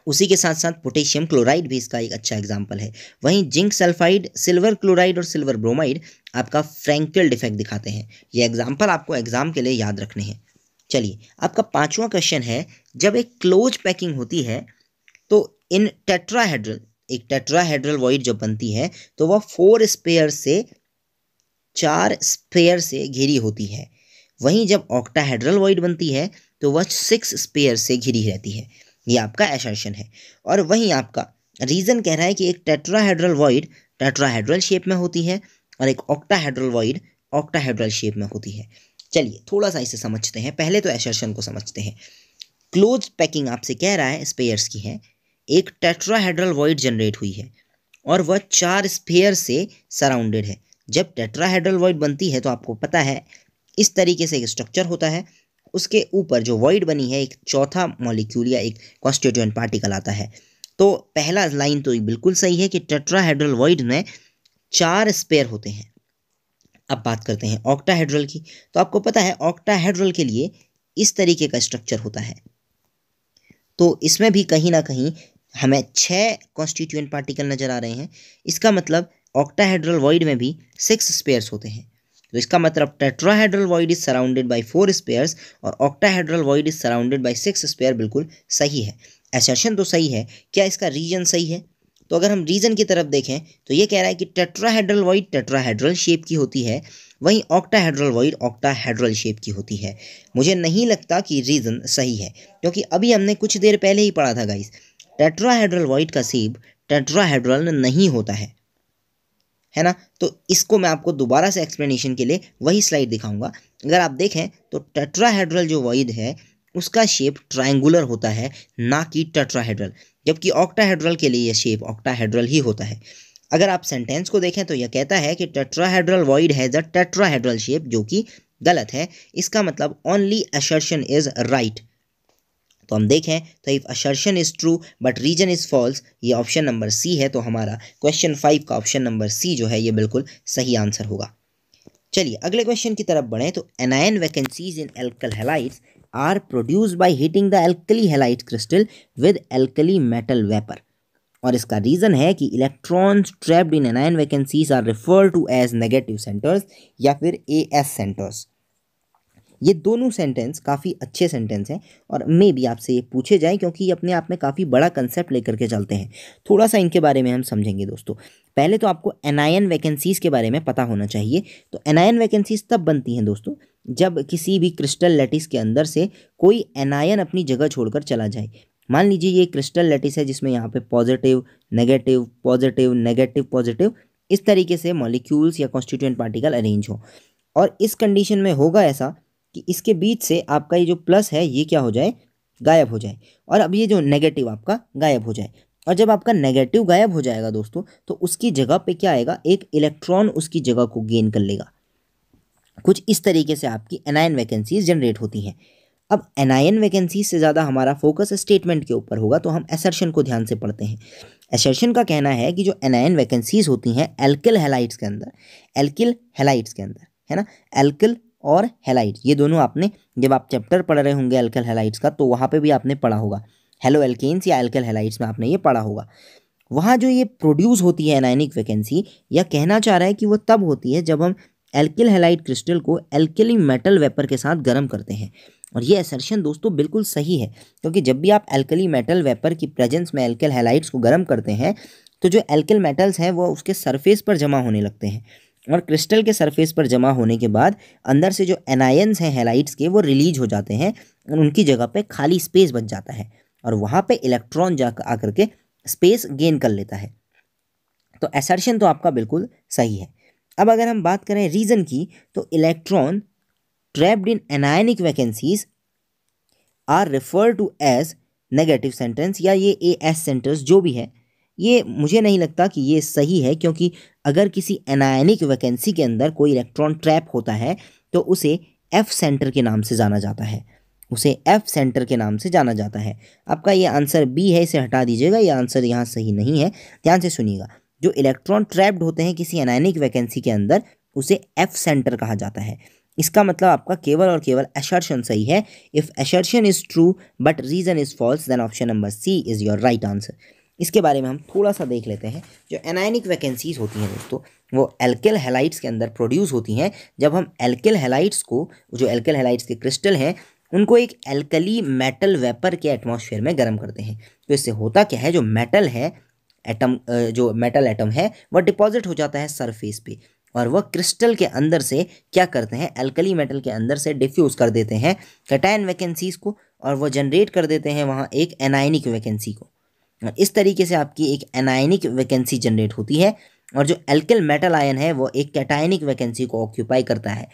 उसी के साथ साथ पोटेशियम क्लोराइड भी इसका एक अच्छा एग्जाम्पल है। वहीं जिंक सल्फाइड, सिल्वर क्लोराइड और सिल्वर ब्रोमाइड आपका फ्रैंकल डिफेक्ट दिखाते हैं। ये एग्जाम्पल आपको एग्जाम के लिए याद रखने हैं। चलिए आपका पांचवा क्वेश्चन है, जब एक क्लोज पैकिंग होती है तो इन टेट्राहेड्रल, एक टेट्राहेड्रल वॉइड जब बनती है तो वह 4 स्पेयर से 4 स्पेयर से घिरी होती है। वहीं जब ऑक्टाहेड्रल वॉइड बनती है तो वह 6 स्पेयर से घिरी रहती है। ये आपका असर्शन है। और वहीं आपका रीज़न कह रहा है कि एक टेट्राहेड्रल वॉइड टेट्राहेड्रल शेप में होती है और एक ऑक्टाहेड्रल वॉइड ऑक्टाहेड्रल शेप में होती है। चलिए थोड़ा सा इसे समझते हैं, पहले तो असर्शन को समझते हैं। क्लोज पैकिंग आपसे कह रहा है स्पेयर्स की है, एक टेट्राहेड्रल वॉइड जनरेट हुई है और वह 4 स्पेयर से सराउंडेड है। जब टेट्राहेड्रल वॉइड बनती है तो आपको पता है इस तरीके से एक स्ट्रक्चर होता है, उसके ऊपर जो वॉइड बनी है एक चौथा मॉलिक्यूल या एक कॉन्स्टिट्यूएंट पार्टिकल आता है। तो पहला लाइन तो बिल्कुल सही है कि टेट्राहेड्रल वॉइड में 4 स्पेयर होते हैं। अब बात करते हैं ऑक्टाहेड्रल की। तो आपको पता है ऑक्टाहेड्रल के लिए इस तरीके का स्ट्रक्चर होता है, तो इसमें भी कहीं ना कहीं हमें 6 कॉन्स्टिट्यूएंट पार्टिकल नजर आ रहे हैं। इसका मतलब ऑक्टाहेड्रल वॉइड में भी 6 स्पेयर्स होते हैं। तो इसका मतलब tetrahedral void is surrounded by 4 spheres और octahedral void is surrounded by 6 sphere बिल्कुल सही है। असर्शन तो सही है, क्या इसका रीजन सही है? तो अगर हम रीजन की तरफ देखें तो ये कह रहा है कि टेट्राहेड्रल वॉइड टेट्राहेड्रल शेप की होती है, वहीं ऑक्टाहेड्रल वॉइड ऑक्टाहेड्रल शेप की होती है। मुझे नहीं लगता कि रीज़न सही है, क्योंकि अभी हमने कुछ देर पहले ही पढ़ा था गाइस, टेट्राहेड्रल वॉइड का शेप टेट्राहेड्रल नहीं होता है ना। तो इसको मैं आपको दोबारा से एक्सप्लेनेशन के लिए वही स्लाइड दिखाऊंगा। अगर आप देखें तो टेट्राहेड्रल जो वॉइड है उसका शेप ट्रायंगुलर होता है, ना कि टेट्राहेड्रल, जबकि ऑक्टाहेड्रल के लिए यह शेप ऑक्टाहेड्रल ही होता है। अगर आप सेंटेंस को देखें तो यह कहता है कि tetrahedral void has a tetrahedral shape, जो कि गलत है। इसका मतलब ओनली असर्शन इज राइट। तो हम देखें तो if assertion is true but reason is false, ये ऑप्शन नंबर सी है। तो हमारा क्वेश्चन 5 का ऑप्शन नंबर सी जो है ये बिल्कुल सही आंसर होगा। चलिए अगले क्वेश्चन की तरफ बढ़ें। तो anion vacancies in alkali halides are produced by heating the alkali halide crystal with alkali metal vapour, और इसका रीजन है कि electrons trapped in anion vacancies are refer to as negative centres या फिर एएस सेंटर्स। ये दोनों सेंटेंस काफ़ी अच्छे सेंटेंस हैं और मे भी आपसे ये पूछे जाए क्योंकि ये अपने आप में काफ़ी बड़ा कंसेप्ट लेकर के चलते हैं। थोड़ा सा इनके बारे में हम समझेंगे दोस्तों। पहले तो आपको एनायन वैकेंसीज के बारे में पता होना चाहिए। तो एनायन वैकेंसीज तब बनती हैं दोस्तों जब किसी भी क्रिस्टल लैटिस के अंदर से कोई एनायन अपनी जगह छोड़कर चला जाए। मान लीजिए ये क्रिस्टल लैटिस है जिसमें यहाँ पे positive negative positive negative positive इस तरीके से मॉलिक्यूल्स या कॉन्स्टिट्यूएंट पार्टिकल अरेंज हो, और इस कंडीशन में होगा ऐसा कि इसके बीच से आपका ये जो प्लस है ये क्या हो जाए, गायब हो जाए, और अब ये जो नेगेटिव आपका गायब हो जाए। और जब आपका नेगेटिव गायब हो जाएगा दोस्तों तो उसकी जगह पे क्या आएगा, एक इलेक्ट्रॉन उसकी जगह को गेन कर लेगा। कुछ इस तरीके से आपकी एनायन वैकेंसीज जनरेट होती हैं। अब एनायन वैकेंसीज से ज़्यादा हमारा फोकस स्टेटमेंट के ऊपर होगा, तो हम असर्शन को ध्यान से पढ़ते हैं। असर्शन का कहना है कि जो एनायन वैकेंसीज होती हैं एल्किल हैलाइड्स के अंदर, एल्किल हैलाइड्स के अंदर है ना, एल्किल और हैलाइड्स ये दोनों आपने जब आप चैप्टर पढ़ रहे होंगे एल्किल हैलाइड्स का तो वहाँ पे भी आपने पढ़ा होगा। हेलो एल्केन्स या एल्किल हैलाइड्स में आपने ये पढ़ा होगा। वहाँ जो ये प्रोड्यूस होती है एनायनिक वैकेंसी, या कहना चाह रहा है कि वो तब होती है जब हम एल्किल हैलाइड क्रिस्टल को एल्कली मेटल वेपर के साथ गर्म करते हैं। और ये असर्शन दोस्तों बिल्कुल सही है, क्योंकि जब भी आप एल्कली मेटल वेपर की प्रेजेंस में एल्किल हैलाइड्स को गर्म करते हैं तो जो एल्किल मेटल्स हैं वो उसके सरफेस पर जमा होने लगते हैं, और क्रिस्टल के सरफेस पर जमा होने के बाद अंदर से जो एनायंस हैं हैलाइड्स के वो रिलीज हो जाते हैं और उनकी जगह पे खाली स्पेस बच जाता है, और वहाँ पे इलेक्ट्रॉन जा आकर के स्पेस गेन कर लेता है। तो असर्शन तो आपका बिल्कुल सही है। अब अगर हम बात करें रीज़न की, तो electron trapped in anionic vacancies are refer to as negative centres या ये एएस सेंटर्स जो भी है, ये मुझे नहीं लगता कि ये सही है, क्योंकि अगर किसी एनायनिक वैकेंसी के अंदर कोई इलेक्ट्रॉन ट्रैप होता है तो उसे एफ सेंटर के नाम से जाना जाता है, उसे एफ सेंटर के नाम से जाना जाता है। आपका ये आंसर बी है, इसे हटा दीजिएगा, ये आंसर यहाँ सही नहीं है। ध्यान से सुनिएगा, जो इलेक्ट्रॉन ट्रैप्ड होते हैं किसी एनायनिक वैकेंसी के अंदर उसे एफ सेंटर कहा जाता है। इसका मतलब आपका केवल और केवल असर्शन सही है। If assertion is true but reason is false then option number C is your right answer. इसके बारे में हम थोड़ा सा देख लेते हैं। जो एनायनिक वैकेंसीज होती हैं दोस्तों वो एल्किल हैलाइड्स के अंदर प्रोड्यूस होती हैं जब हम एल्किल हैलाइड्स को, जो एल्किल हैलाइड्स के क्रिस्टल हैं उनको एक एल्कली मेटल वेपर के एटमॉस्फेयर में गर्म करते हैं। तो इससे होता क्या है, जो मेटल है एटम, जो मेटल एटम है वह डिपॉजिट हो जाता है सरफेस पे, और वह क्रिस्टल के अंदर से क्या करते हैं, एल्कली मेटल के अंदर से डिफ्यूज़ कर देते हैं कैटायन वैकेंसीज को, और वह जनरेट कर देते हैं वहाँ एक एनायनिक वैकेंसी को। इस तरीके से आपकी एक एनायनिक वैकेंसी जनरेट होती है, और जो एल्किल मेटल आयन है वो एक कैटायनिक वैकेंसी को ऑक्यूपाई करता है।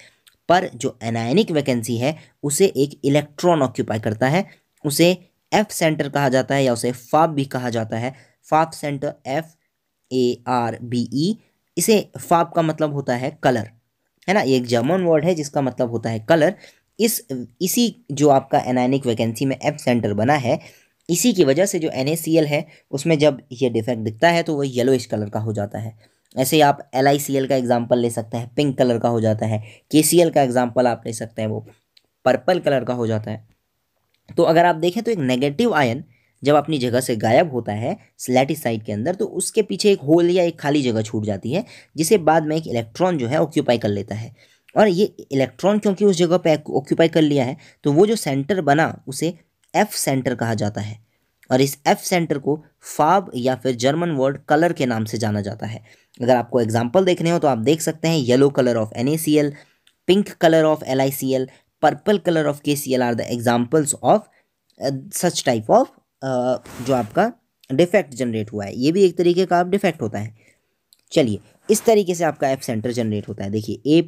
पर जो एनायनिक वैकेंसी है उसे एक इलेक्ट्रॉन ऑक्यूपाई करता है, उसे एफ सेंटर कहा जाता है या उसे फाब भी कहा जाता है। फाब सेंटर, FARBE। इसे फाब का मतलब होता है कलर, है ना, ये एक जर्मन वर्ड है जिसका मतलब होता है कलर। इसी जो आपका एनायनिक वैकेंसी में एफ सेंटर बना है, इसी की वजह से जो NaCl है उसमें जब ये डिफेक्ट दिखता है तो वो येलोइश कलर का हो जाता है। ऐसे ही आप LiCl का एग्जांपल ले सकते हैं, पिंक कलर का हो जाता है। KCl का एग्जांपल आप ले सकते हैं, वो पर्पल कलर का हो जाता है। तो अगर आप देखें तो एक नेगेटिव आयन जब अपनी जगह से गायब होता है लैटिस साइड के अंदर तो उसके पीछे एक होल या एक खाली जगह छूट जाती है, जिसे बाद में एक इलेक्ट्रॉन जो है ऑक्यूपाई कर लेता है। और ये इलेक्ट्रॉन क्योंकि उस जगह पे ऑक्यूपाई कर लिया है तो वो जो सेंटर बना उसे एफ सेंटर कहा जाता है, और इस एफ सेंटर को फाब या फिर जर्मन वर्ड कलर के नाम से जाना जाता है। अगर आपको एग्जांपल देखने हो तो आप देख सकते हैं yellow colour of NaCl, pink colour of LiCl, purple colour of KCl are the examples of such type of जो आपका डिफेक्ट जनरेट हुआ है। ये भी एक तरीके का आप डिफेक्ट होता है। चलिए, इस तरीके से आपका एफ सेंटर जनरेट होता है। देखिए A+,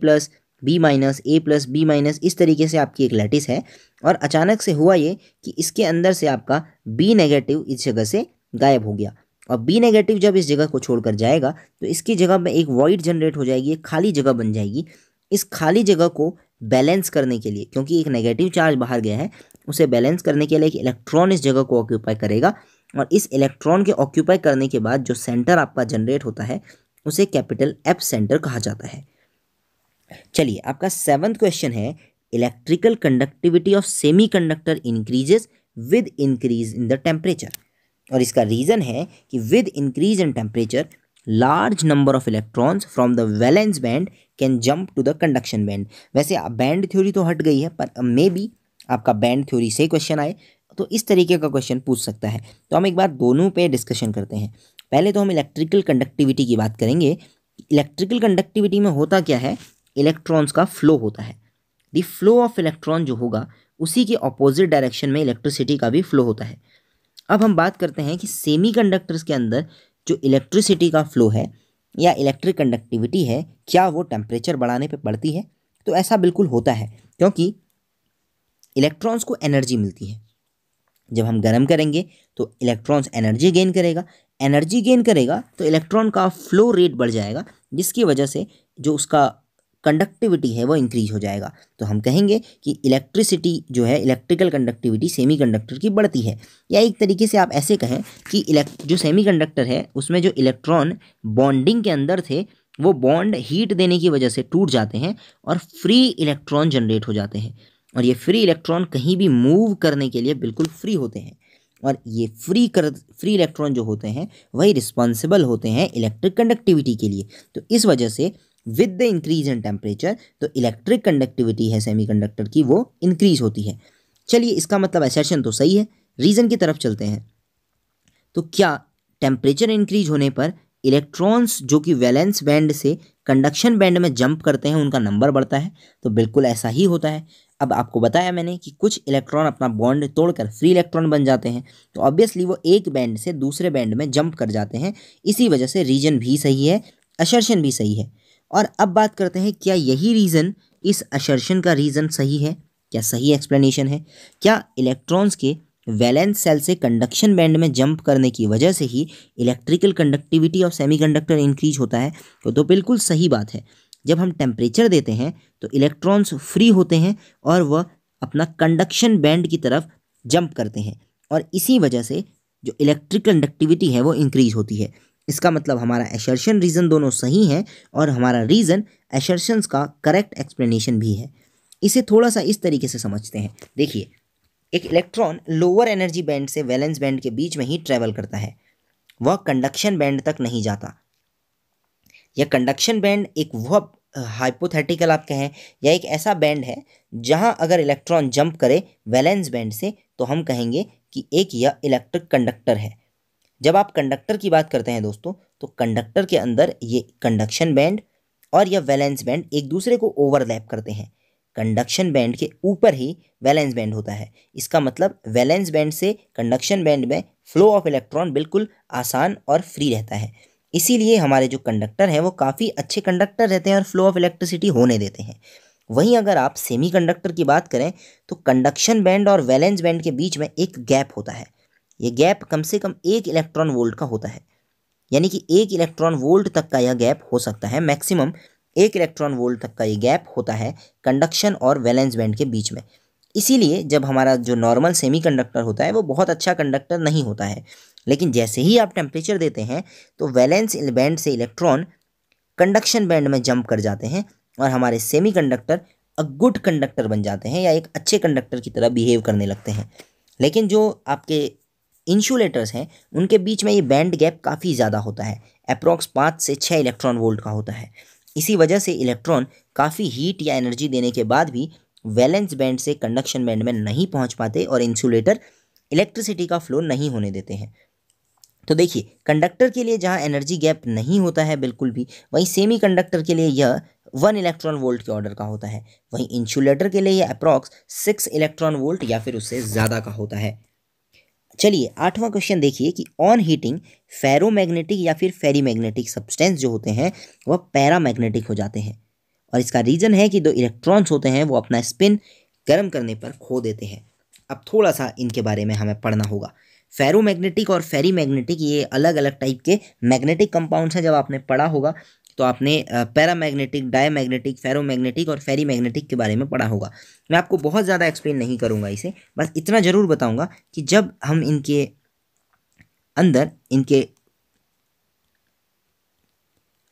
B-, A+, B-, इस तरीके से आपकी एक लैटिस है, और अचानक से हुआ ये कि इसके अंदर से आपका B- इस जगह से गायब हो गया, और B- जब इस जगह को छोड़कर जाएगा तो इसकी जगह में एक वॉइड जनरेट हो जाएगी, एक खाली जगह बन जाएगी। इस खाली जगह को बैलेंस करने के लिए, क्योंकि एक नेगेटिव चार्ज बाहर गया है, उसे बैलेंस करने के लिए एक इलेक्ट्रॉन इस जगह को ऑक्यूपाई करेगा, और इस इलेक्ट्रॉन के ऑक्यूपाई करने के बाद जो सेंटर आपका जनरेट होता है उसे कैपिटल एफ सेंटर कहा जाता है। चलिए, आपका 7th क्वेश्चन है, electrical conductivity of semiconductor increases with increase in the temperature. और इसका रीजन है कि with increase in temperature large number of electrons from the valence band can jump to the conduction band. वैसे बैंड थ्योरी तो हट गई है, पर मे बी आपका बैंड थ्योरी से क्वेश्चन आए तो इस तरीके का क्वेश्चन पूछ सकता है। तो हम एक बार दोनों पे डिस्कशन करते हैं। पहले तो हम इलेक्ट्रिकल कंडक्टिविटी की बात करेंगे। इलेक्ट्रिकल कंडक्टिविटी में होता क्या है, इलेक्ट्रॉन्स का फ्लो होता है। द फ्लो ऑफ इलेक्ट्रॉन जो होगा उसी के ऑपोजिट डायरेक्शन में इलेक्ट्रिसिटी का भी फ्लो होता है। अब हम बात करते हैं कि सेमीकंडक्टर्स के अंदर जो इलेक्ट्रिसिटी का फ्लो है या इलेक्ट्रिक कंडक्टिविटी है, क्या वो टेम्परेचर बढ़ाने पे बढ़ती है? तो ऐसा बिल्कुल होता है, क्योंकि इलेक्ट्रॉन्स को एनर्जी मिलती है। जब हम गर्म करेंगे तो इलेक्ट्रॉन्स एनर्जी गेन करेगा तो इलेक्ट्रॉन का फ्लो रेट बढ़ जाएगा, जिसकी वजह से जो उसका कंडक्टिविटी है वो इंक्रीज हो जाएगा। तो हम कहेंगे कि इलेक्ट्रिसिटी जो है, इलेक्ट्रिकल कंडक्टिविटी सेमीकंडक्टर की बढ़ती है। या एक तरीके से आप ऐसे कहें कि जो सेमीकंडक्टर है उसमें जो इलेक्ट्रॉन बॉन्डिंग के अंदर थे वो बॉन्ड हीट देने की वजह से टूट जाते हैं और फ्री इलेक्ट्रॉन जनरेट हो जाते हैं। और ये फ्री इलेक्ट्रॉन कहीं भी मूव करने के लिए बिल्कुल फ्री होते हैं। और ये फ्री इलेक्ट्रॉन जो होते हैं वही रिस्पॉन्सिबल होते हैं इलेक्ट्रिक कंडक्टिविटी के लिए। तो इस वजह से with the increase in temperature तो इलेक्ट्रिक कंडक्टिविटी है सेमीकंडक्टर की वो इंक्रीज होती है। चलिए, इसका मतलब असर्शन तो सही है। रीज़न की तरफ चलते हैं। तो क्या टेम्परेचर इंक्रीज होने पर इलेक्ट्रॉन्स जो कि वैलेंस बैंड से कंडक्शन बैंड में जंप करते हैं उनका नंबर बढ़ता है? तो बिल्कुल ऐसा ही होता है। अब आपको बताया मैंने कि कुछ इलेक्ट्रॉन अपना बॉन्ड तोड़कर फ्री इलेक्ट्रॉन बन जाते हैं, तो ऑब्वियसली वो एक बैंड से दूसरे बैंड में जंप कर जाते हैं। इसी वजह से रीजन भी सही है, असर्शन भी सही है। और अब बात करते हैं, क्या यही रीज़न इस असर्शन का रीज़न सही है? क्या सही एक्सप्लेनेशन है? क्या इलेक्ट्रॉन्स के वैलेंस सेल से कंडक्शन बैंड में जंप करने की वजह से ही electrical conductivity of semiconductor increase होता है? तो बिल्कुल सही बात है। जब हम टेम्परेचर देते हैं तो इलेक्ट्रॉन्स फ्री होते हैं और वह अपना कंडक्शन बैंड की तरफ जंप करते हैं, और इसी वजह से जो इलेक्ट्रिक कंडक्टिविटी है वो इंक्रीज होती है। इसका मतलब हमारा असर्शन रीज़न दोनों सही हैं और हमारा रीज़न असर्शंस का करेक्ट एक्सप्लेनेशन भी है। इसे थोड़ा सा इस तरीके से समझते हैं। देखिए, एक इलेक्ट्रॉन लोअर एनर्जी बैंड से वैलेंस बैंड के बीच में ही ट्रेवल करता है, वह कंडक्शन बैंड तक नहीं जाता। यह कंडक्शन बैंड एक वह हाइपोथेटिकल आप कहें या एक ऐसा बैंड है जहां अगर इलेक्ट्रॉन जंप करे वैलेंस बैंड से तो हम कहेंगे कि एक यह इलेक्ट्रिक कंडक्टर है। जब आप कंडक्टर की बात करते हैं दोस्तों, तो कंडक्टर के अंदर ये कंडक्शन बैंड और यह वैलेंस बैंड एक दूसरे को ओवरलैप करते हैं। कंडक्शन बैंड के ऊपर ही वैलेंस बैंड होता है। इसका मतलब वैलेंस बैंड से कंडक्शन बैंड में फ्लो ऑफ इलेक्ट्रॉन बिल्कुल आसान और फ्री रहता है। इसीलिए हमारे जो कंडक्टर हैं वो काफ़ी अच्छे कंडक्टर रहते हैं और फ्लो ऑफ इलेक्ट्रिसिटी होने देते हैं। वहीं अगर आप सेमीकंडक्टर की बात करें तो कंडक्शन बैंड और वैलेंस बैंड के बीच में एक गैप होता है। ये गैप कम से कम 1 इलेक्ट्रॉन वोल्ट का होता है, यानी कि 1 इलेक्ट्रॉन वोल्ट तक का यह गैप हो सकता है। मैक्सिमम 1 इलेक्ट्रॉन वोल्ट तक का ये गैप होता है कंडक्शन और वैलेंस बैंड के बीच में। इसीलिए जब हमारा जो नॉर्मल सेमीकंडक्टर होता है वो बहुत अच्छा कंडक्टर नहीं होता है, लेकिन जैसे ही आप टेम्परेचर देते हैं तो वैलेंस बैंड से इलेक्ट्रॉन कंडक्शन बैंड में जंप कर जाते हैं और हमारे सेमीकंडक्टर अ गुड कंडक्टर बन जाते हैं या एक अच्छे कंडक्टर की तरह बिहेव करने लगते हैं। लेकिन जो आपके इंसुलेटर्स हैं उनके बीच में ये बैंड गैप काफ़ी ज़्यादा होता है, अप्रॉक्स 5 से 6 इलेक्ट्रॉन वोल्ट का होता है। इसी वजह से इलेक्ट्रॉन काफ़ी हीट या एनर्जी देने के बाद भी वैलेंस बैंड से कंडक्शन बैंड में नहीं पहुंच पाते और इंसुलेटर इलेक्ट्रिसिटी का फ्लो नहीं होने देते हैं। तो देखिए, कंडक्टर के लिए जहां एनर्जी गैप नहीं होता है बिल्कुल भी, वहीं सेमीकंडक्टर के लिए यह 1 इलेक्ट्रॉन वोल्ट के ऑर्डर का होता है। वहीं इंसुलेटर के लिए यह अप्रॉक्स 6 इलेक्ट्रॉन वोल्ट या फिर उससे ज़्यादा का होता है। चलिए, 8वां क्वेश्चन देखिए कि ऑन हीटिंग फेरोमैग्नेटिक या फिर फेरीमैग्नेटिक सब्सटेंस जो होते हैं वह पैरामैग्नेटिक हो जाते हैं, और इसका रीज़न है कि जो इलेक्ट्रॉन्स होते हैं वो अपना स्पिन गर्म करने पर खो देते हैं। अब थोड़ा सा इनके बारे में हमें पढ़ना होगा। फेरोमैग्नेटिक और फेरीमैग्नेटिक ये अलग अलग टाइप के मैग्नेटिक कंपाउंड्स हैं। जब आपने पढ़ा होगा तो आपने पैरामैग्नेटिक, डायमैग्नेटिक, फेरोमैग्नेटिक और फेरीमैग्नेटिक के बारे में पढ़ा होगा। मैं आपको बहुत ज़्यादा एक्सप्लेन नहीं करूँगा इसे, बस इतना ज़रूर बताऊँगा कि जब हम इनके अंदर इनके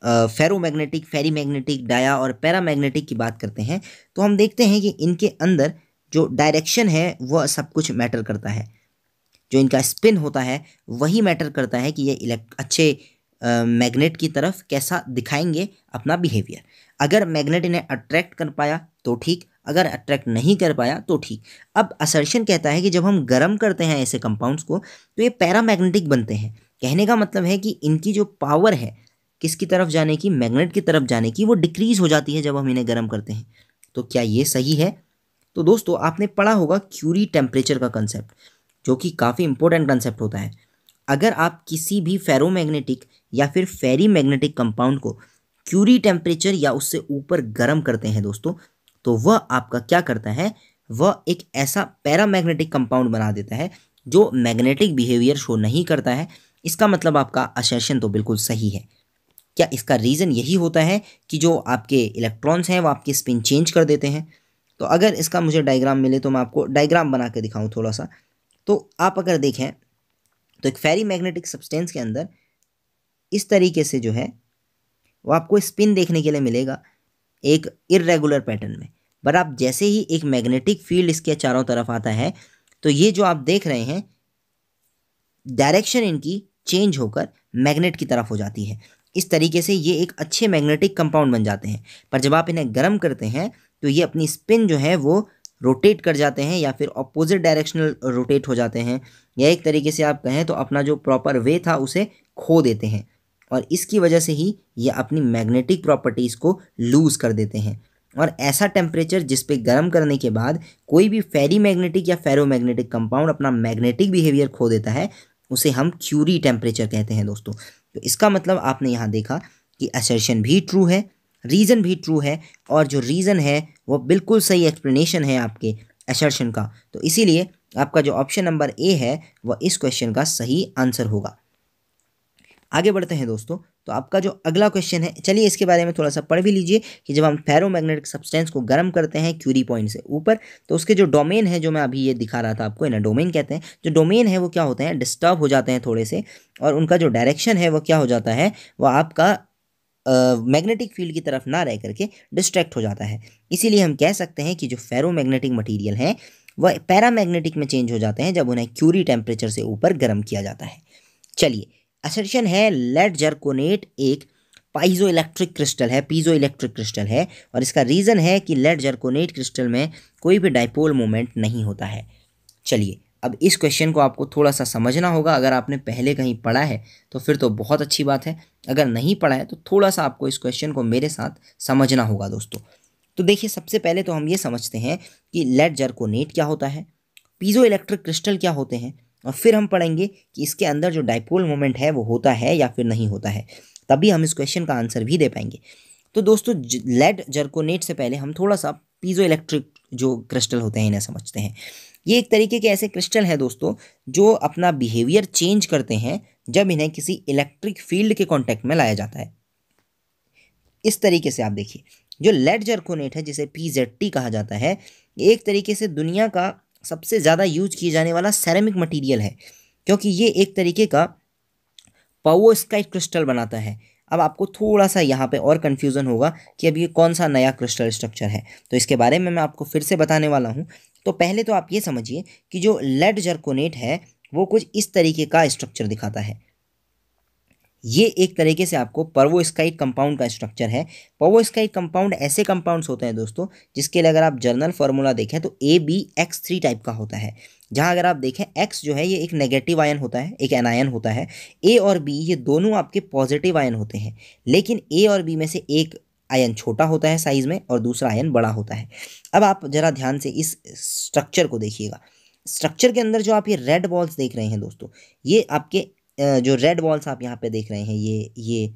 फेरोमैग्नेटिक, फेरीमैग्नेटिक, डाया और पैरामैग्नेटिक की बात करते हैं तो हम देखते हैं कि इनके अंदर जो डायरेक्शन है वह सब कुछ मैटर करता है। जो इनका स्पिन होता है वही मैटर करता है कि ये अच्छे मैग्नेट की तरफ कैसा दिखाएंगे अपना बिहेवियर। अगर मैग्नेट इन्हें अट्रैक्ट कर पाया तो ठीक, अगर अट्रैक्ट नहीं कर पाया तो ठीक। अब असर्शन कहता है कि जब हम गर्म करते हैं ऐसे कंपाउंड्स को तो ये पैरामैग्नेटिक बनते हैं। कहने का मतलब है कि इनकी जो पावर है किसकी तरफ जाने की, मैग्नेट की तरफ जाने की, वो डिक्रीज हो जाती है जब हम इन्हें गर्म करते हैं। तो क्या ये सही है? तो दोस्तों आपने पढ़ा होगा क्यूरी टेम्परेचर का कंसेप्ट, जो कि काफ़ी इंपॉर्टेंट कंसेप्ट होता है। अगर आप किसी भी फेरोमैग्नेटिक या फिर फेरी मैग्नेटिक कंपाउंड को क्यूरी टेम्परेचर या उससे ऊपर गर्म करते हैं दोस्तों, तो वह आपका क्या करता है, वह एक ऐसा पैरामैग्नेटिक कंपाउंड बना देता है जो मैग्नेटिक बिहेवियर शो नहीं करता है। इसका मतलब आपका असर्शन तो बिल्कुल सही है। क्या इसका रीज़न यही होता है कि जो आपके इलेक्ट्रॉन्स हैं वो आपके स्पिन चेंज कर देते हैं? तो अगर इसका मुझे डायग्राम मिले तो मैं आपको डायग्राम बना के दिखाऊं थोड़ा सा। तो आप अगर देखें तो एक फेरी मैग्नेटिक सब्सटेंस के अंदर इस तरीके से जो है वो आपको स्पिन देखने के लिए मिलेगा एक इर्रेगुलर पैटर्न में। बट आप जैसे ही एक मैग्नेटिक फील्ड इसके चारों तरफ आता है तो ये जो आप देख रहे हैं डायरेक्शन इनकी चेंज होकर मैग्नेट की तरफ हो जाती है। इस तरीके से ये एक अच्छे मैग्नेटिक कंपाउंड बन जाते हैं। पर जब आप इन्हें गर्म करते हैं तो ये अपनी स्पिन जो है वो रोटेट कर जाते हैं या फिर अपोजिट डायरेक्शनल रोटेट हो जाते हैं, या एक तरीके से आप कहें तो अपना जो प्रॉपर वे था उसे खो देते हैं। और इसकी वजह से ही ये अपनी मैग्नेटिक प्रॉपर्टीज़ को लूज़ कर देते हैं। और ऐसा टेम्परेचर जिस पे गर्म करने के बाद कोई भी फेरी मैग्नेटिक या फेरोमैग्नेटिक कंपाउंड अपना मैग्नेटिक बिहेवियर खो देता है, उसे हम क्यूरी टेम्परेचर कहते हैं दोस्तों। तो इसका मतलब आपने यहाँ देखा कि असर्शन भी ट्रू है, रीज़न भी ट्रू है, और जो रीज़न है वो बिल्कुल सही एक्सप्लेनेशन है आपके असर्शन का। तो इसीलिए आपका जो ऑप्शन नंबर ए है वह इस क्वेश्चन का सही आंसर होगा। आगे बढ़ते हैं दोस्तों। तो आपका जो अगला क्वेश्चन है, चलिए इसके बारे में थोड़ा सा पढ़ भी लीजिए कि जब हम फेरोमैग्नेटिक सब्सटेंस को गर्म करते हैं क्यूरी पॉइंट से ऊपर तो उसके जो डोमेन है, जो मैं अभी ये दिखा रहा था आपको, इन्हें डोमेन कहते हैं। जो डोमेन है वो क्या होते हैं, डिस्टर्ब हो जाते हैं थोड़े से, और उनका जो डायरेक्शन है वो क्या हो जाता है, वह आपका मैग्नेटिक फील्ड की तरफ ना रह करके डिस्ट्रैक्ट हो जाता है। इसीलिए हम कह सकते हैं कि जो फेरोमैग्नेटिक मटीरियल हैं वह पैरामैग्नेटिक में चेंज हो जाते हैं जब उन्हें क्यूरी टेम्परेचर से ऊपर गर्म किया जाता है। चलिए, असर्शन है लेड जर्कोनेट एक पाइजो इलेक्ट्रिक क्रिस्टल है, पीजो इलेक्ट्रिक क्रिस्टल है, और इसका रीज़न है कि लेड जर्कोनेट क्रिस्टल में कोई भी डाइपोल मोमेंट नहीं होता है। चलिए, अब इस क्वेश्चन को आपको थोड़ा सा समझना होगा। अगर आपने पहले कहीं पढ़ा है तो फिर तो बहुत अच्छी बात है, अगर नहीं पढ़ा है तो थोड़ा सा आपको इस क्वेश्चन को मेरे साथ समझना होगा दोस्तों। तो देखिए, सबसे पहले तो हम ये समझते हैं कि लेड जर्कोनेट क्या होता है, पीजो इलेक्ट्रिक क्रिस्टल क्या होते हैं, और फिर हम पढ़ेंगे कि इसके अंदर जो डाइपोल मोमेंट है वो होता है या फिर नहीं होता है। तभी हम इस क्वेश्चन का आंसर भी दे पाएंगे। तो दोस्तों, लेड जर्कोनेट से पहले हम थोड़ा सा पीजो इलेक्ट्रिक जो क्रिस्टल होते हैं इन्हें समझते हैं। ये एक तरीके के ऐसे क्रिस्टल हैं दोस्तों जो अपना बिहेवियर चेंज करते हैं जब इन्हें किसी इलेक्ट्रिक फील्ड के कांटेक्ट में लाया जाता है। इस तरीके से आप देखिए, जो लेड जर्कोनेट है जिसे PZT कहा जाता है, ये एक तरीके से दुनिया का सबसे ज़्यादा यूज किए जाने वाला सेरेमिक मटेरियल है, क्योंकि ये एक तरीके का पावोस्काइट क्रिस्टल बनाता है। अब आपको थोड़ा सा यहाँ पे और कन्फ्यूज़न होगा कि अब ये कौन सा नया क्रिस्टल स्ट्रक्चर है, तो इसके बारे में मैं आपको फिर से बताने वाला हूँ। तो पहले तो आप ये समझिए कि जो लेड जर्कोनेट है वो कुछ इस तरीके का स्ट्रक्चर दिखाता है। ये एक तरीके से आपको पर्वोस्काइट कंपाउंड का स्ट्रक्चर है। पर्वोस्काइट कंपाउंड ऐसे कंपाउंड्स होते हैं दोस्तों जिसके लिए अगर आप जर्नल फार्मूला देखें तो AbX3 टाइप का होता है, जहां अगर आप देखें X जो है ये एक नेगेटिव आयन होता है, एक एनायन होता है। A और B ये दोनों आपके पॉजिटिव आयन होते हैं, लेकिन A और B में से एक आयन छोटा होता है साइज में और दूसरा आयन बड़ा होता है। अब आप जरा ध्यान से इस स्ट्रक्चर को देखिएगा। स्ट्रक्चर के अंदर जो आप ये रेड बॉल्स देख रहे हैं दोस्तों, ये आपके जो रेड बॉल्स आप यहाँ पे देख रहे हैं ये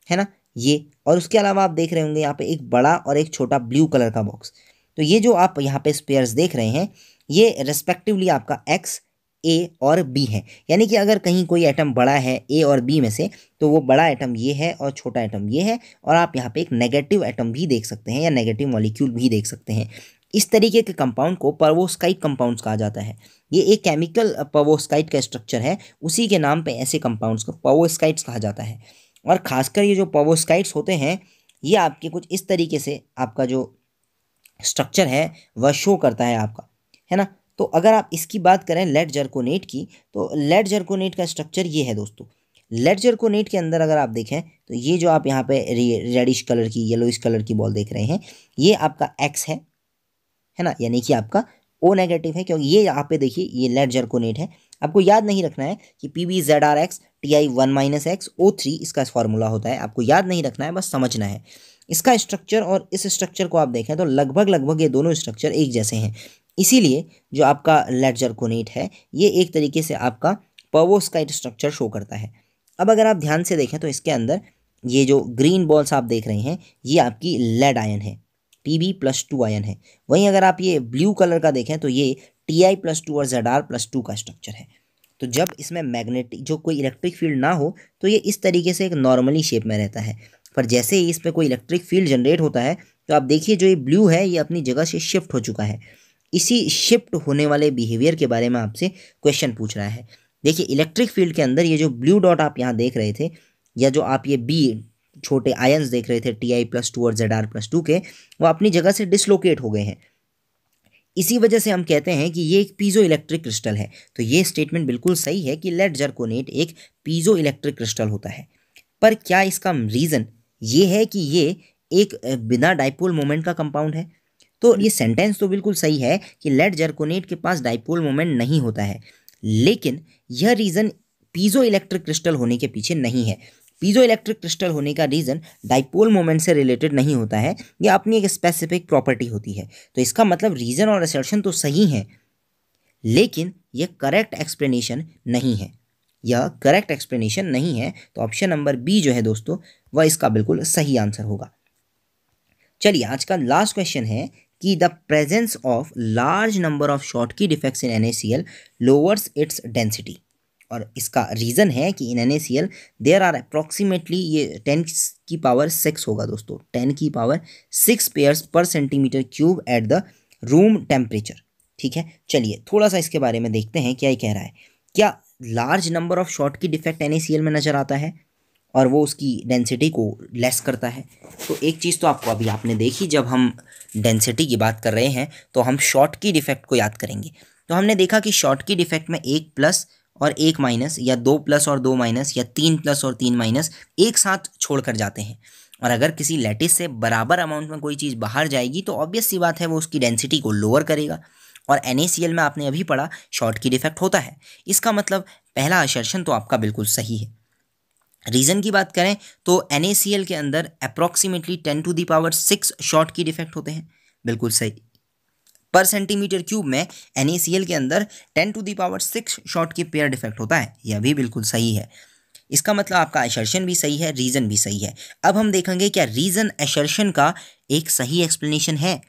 है ना, ये, और उसके अलावा आप देख रहे होंगे यहाँ पे एक बड़ा और एक छोटा ब्लू कलर का बॉक्स। तो ये जो आप यहाँ पे स्पेयर्स देख रहे हैं ये रेस्पेक्टिवली आपका X, ए और बी है, यानी कि अगर कहीं कोई एटम बड़ा है ए और बी में से तो वो बड़ा एटम ये है और छोटा एटम ये है, और आप यहाँ पे एक नेगेटिव एटम भी देख सकते हैं या नेगेटिव मॉलिक्यूल भी देख सकते हैं। इस तरीके के कंपाउंड को परवोस्काइट कंपाउंड्स कहा जाता है। ये एक केमिकल परवोस्काइट का स्ट्रक्चर है, उसी के नाम पे ऐसे कंपाउंड्स को परवोस्काइट्स कहा जाता है। और खासकर ये जो परवोस्काइट्स होते हैं ये आपके कुछ इस तरीके से आपका जो स्ट्रक्चर है वह शो करता है आपका, है ना। तो अगर आप इसकी बात करें लेड जर्कोनेट की, तो लेड जर्कोनेट का स्ट्रक्चर ये है दोस्तों। लेड जर्कोनेट के अंदर अगर आप देखें तो ये जो आप यहाँ पे रेडिश कलर की येलोइश कलर की बॉल देख रहे हैं ये आपका एक्स है ना, यानी कि आपका ओ नेगेटिव है, क्योंकि ये यहाँ पे देखिए ये लेड जर्कोनेट है। आपको याद नहीं रखना है कि PbZrX Ti1-X O3 इसका फॉर्मूला होता है, आपको याद नहीं रखना है, बस समझना है इसका स्ट्रक्चर। और इस स्ट्रक्चर को आप देखें तो लगभग ये दोनों स्ट्रक्चर एक जैसे हैं, इसीलिए जो आपका लेड जर्कोनेट है ये एक तरीके से आपका परवोस्काइट स्ट्रक्चर शो करता है। अब अगर आप ध्यान से देखें तो इसके अंदर ये जो ग्रीन बॉल्स आप देख रहे हैं ये आपकी लेड आयन है, Pb+2 आयन है। वहीं अगर आप ये ब्लू कलर का देखें तो ये Ti+2 और Zr+2 का स्ट्रक्चर है। तो जब इसमें मैग्नेटिक जो कोई इलेक्ट्रिक फील्ड ना हो तो ये इस तरीके से एक नॉर्मली शेप में रहता है, पर जैसे ही इस पर कोई इलेक्ट्रिक फील्ड जनरेट होता है तो आप देखिए जो ये ब्लू है ये अपनी जगह से शिफ्ट हो चुका है। इसी शिफ्ट होने वाले बिहेवियर के बारे में आपसे क्वेश्चन पूछ रहा है। देखिए इलेक्ट्रिक फील्ड के अंदर ये जो ब्लू डॉट आप यहाँ देख रहे थे, या जो आप ये बी छोटे आयंस देख रहे थे Ti+2 और Zr+2 के, वो अपनी जगह से डिसलोकेट हो गए हैं। इसी वजह से हम कहते हैं कि ये एक पीजो इलेक्ट्रिक क्रिस्टल है। तो ये स्टेटमेंट बिल्कुल सही है कि लेड जर्कोनेट एक पीजो इलेक्ट्रिक क्रिस्टल होता है। पर क्या इसका रीज़न ये है कि ये एक बिना डाइपोल मोमेंट का कंपाउंड है? तो ये सेंटेंस तो बिल्कुल सही है कि लेड जर्कोनेट के पास डाइपोल मोमेंट नहीं होता है, लेकिन यह रीज़न पीजो इलेक्ट्रिक क्रिस्टल होने के पीछे नहीं है। पीजो इलेक्ट्रिक क्रिस्टल होने का रीज़न डाइपोल मोमेंट से रिलेटेड नहीं होता है, यह अपनी एक स्पेसिफिक प्रॉपर्टी होती है। तो इसका मतलब रीज़न और असर्शन तो सही है, लेकिन यह करेक्ट एक्सप्लेनेशन नहीं है, यह करेक्ट एक्सप्लेनेशन नहीं है। तो ऑप्शन नंबर बी जो है दोस्तों वह इसका बिल्कुल सही आंसर होगा। चलिए आज का लास्ट क्वेश्चन है कि the presence of large number of Schottky defects in NaCl lowers its density. और इसका रीज़न है कि इन NaCl देयर आर अप्रॉक्सीमेटली ये 10⁶ होगा दोस्तों, 10⁶ पेयर्स पर centimetre cube at the room temperature. ठीक है, चलिए थोड़ा सा इसके बारे में देखते हैं क्या ये कह रहा है। क्या large number of Schottky defect NaCl में नज़र आता है और वो उसकी डेंसिटी को लेस करता है? तो एक चीज़ तो आपको अभी आपने देखी, जब हम डेंसिटी की बात कर रहे हैं तो हम शॉटकी डिफेक्ट को याद करेंगे। तो हमने देखा कि शॉटकी डिफेक्ट में 1+ और 1- या 2+ और 2- या 3+ और 3- एक साथ छोड़कर जाते हैं। और अगर किसी लैटिस से बराबर अमाउंट में कोई चीज़ बाहर जाएगी तो ऑब्वियस सी बात है वो उसकी डेंसिटी को लोअर करेगा। और NaCl में आपने अभी पढ़ा शॉटकी डिफेक्ट होता है। इसका मतलब पहला असर्शन तो आपका बिल्कुल सही है। रीज़न की बात करें तो NaCl के अंदर अप्रॉक्सीमेटली 10⁶ शॉटकी डिफेक्ट होते हैं, बिल्कुल सही। पर सेंटीमीटर क्यूब में NaCl के अंदर 10⁶ शॉटकी पेयर डिफेक्ट होता है, यह भी बिल्कुल सही है। इसका मतलब आपका असर्शन भी सही है, रीज़न भी सही है। अब हम देखेंगे क्या रीज़न असर्शन का एक सही एक्सप्लेनेशन है।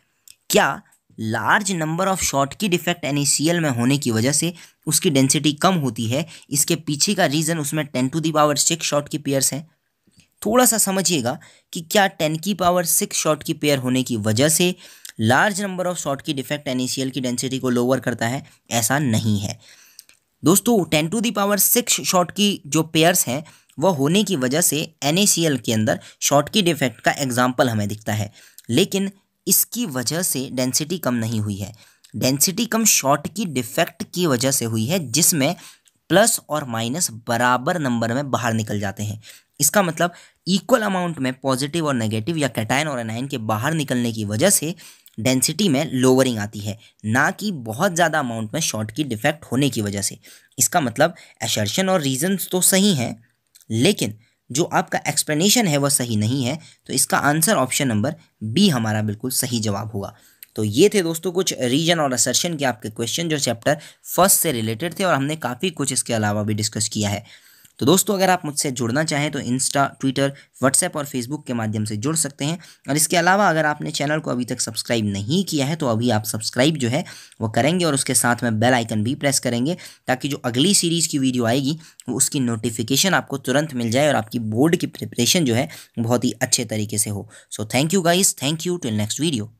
क्या large number of Schottky defect NaCl में होने की वजह से उसकी डेंसिटी कम होती है, इसके पीछे का रीज़न उसमें 10⁶ शॉटकी पेयर्स हैं? थोड़ा सा समझिएगा कि क्या 10⁶ शॉटकी पेयर होने की वजह से large number of Schottky defect NaCl की डेंसिटी को लोअर करता है? ऐसा नहीं है दोस्तों। 10⁶ शॉटकी जो पेयर्स हैं वह होने की वजह से NaCl के अंदर शॉटकी डिफेक्ट का एग्जाम्पल हमें दिखता है, लेकिन इसकी वजह से डेंसिटी कम नहीं हुई है। डेंसिटी कम शॉटकी डिफेक्ट की वजह से हुई है, जिसमें प्लस और माइनस बराबर नंबर में बाहर निकल जाते हैं। इसका मतलब इक्वल अमाउंट में पॉजिटिव और नेगेटिव या कैटायन और एनायन के बाहर निकलने की वजह से डेंसिटी में लोअरिंग आती है, ना कि बहुत ज़्यादा अमाउंट में शॉटकी डिफेक्ट होने की वजह से। इसका मतलब असर्शन और रीजंस तो सही हैं, लेकिन जो आपका एक्सप्लेनेशन है वह सही नहीं है। तो इसका आंसर ऑप्शन नंबर बी हमारा बिल्कुल सही जवाब होगा। तो ये थे दोस्तों कुछ रीजन और असर्शन के आपके क्वेश्चन जो चैप्टर फर्स्ट से रिलेटेड थे, और हमने काफ़ी कुछ इसके अलावा भी डिस्कस किया है। तो दोस्तों अगर आप मुझसे जुड़ना चाहें तो इंस्टा, ट्विटर, व्हाट्सएप और फेसबुक के माध्यम से जुड़ सकते हैं। और इसके अलावा अगर आपने चैनल को अभी तक सब्सक्राइब नहीं किया है तो अभी आप सब्सक्राइब जो है वो करेंगे और उसके साथ में बेल आइकन भी प्रेस करेंगे, ताकि जो अगली सीरीज़ की वीडियो आएगी वो उसकी नोटिफिकेशन आपको तुरंत मिल जाए और आपकी बोर्ड की प्रिपरेशन जो है बहुत ही अच्छे तरीके से हो। So thank you guys, thank you, till next video.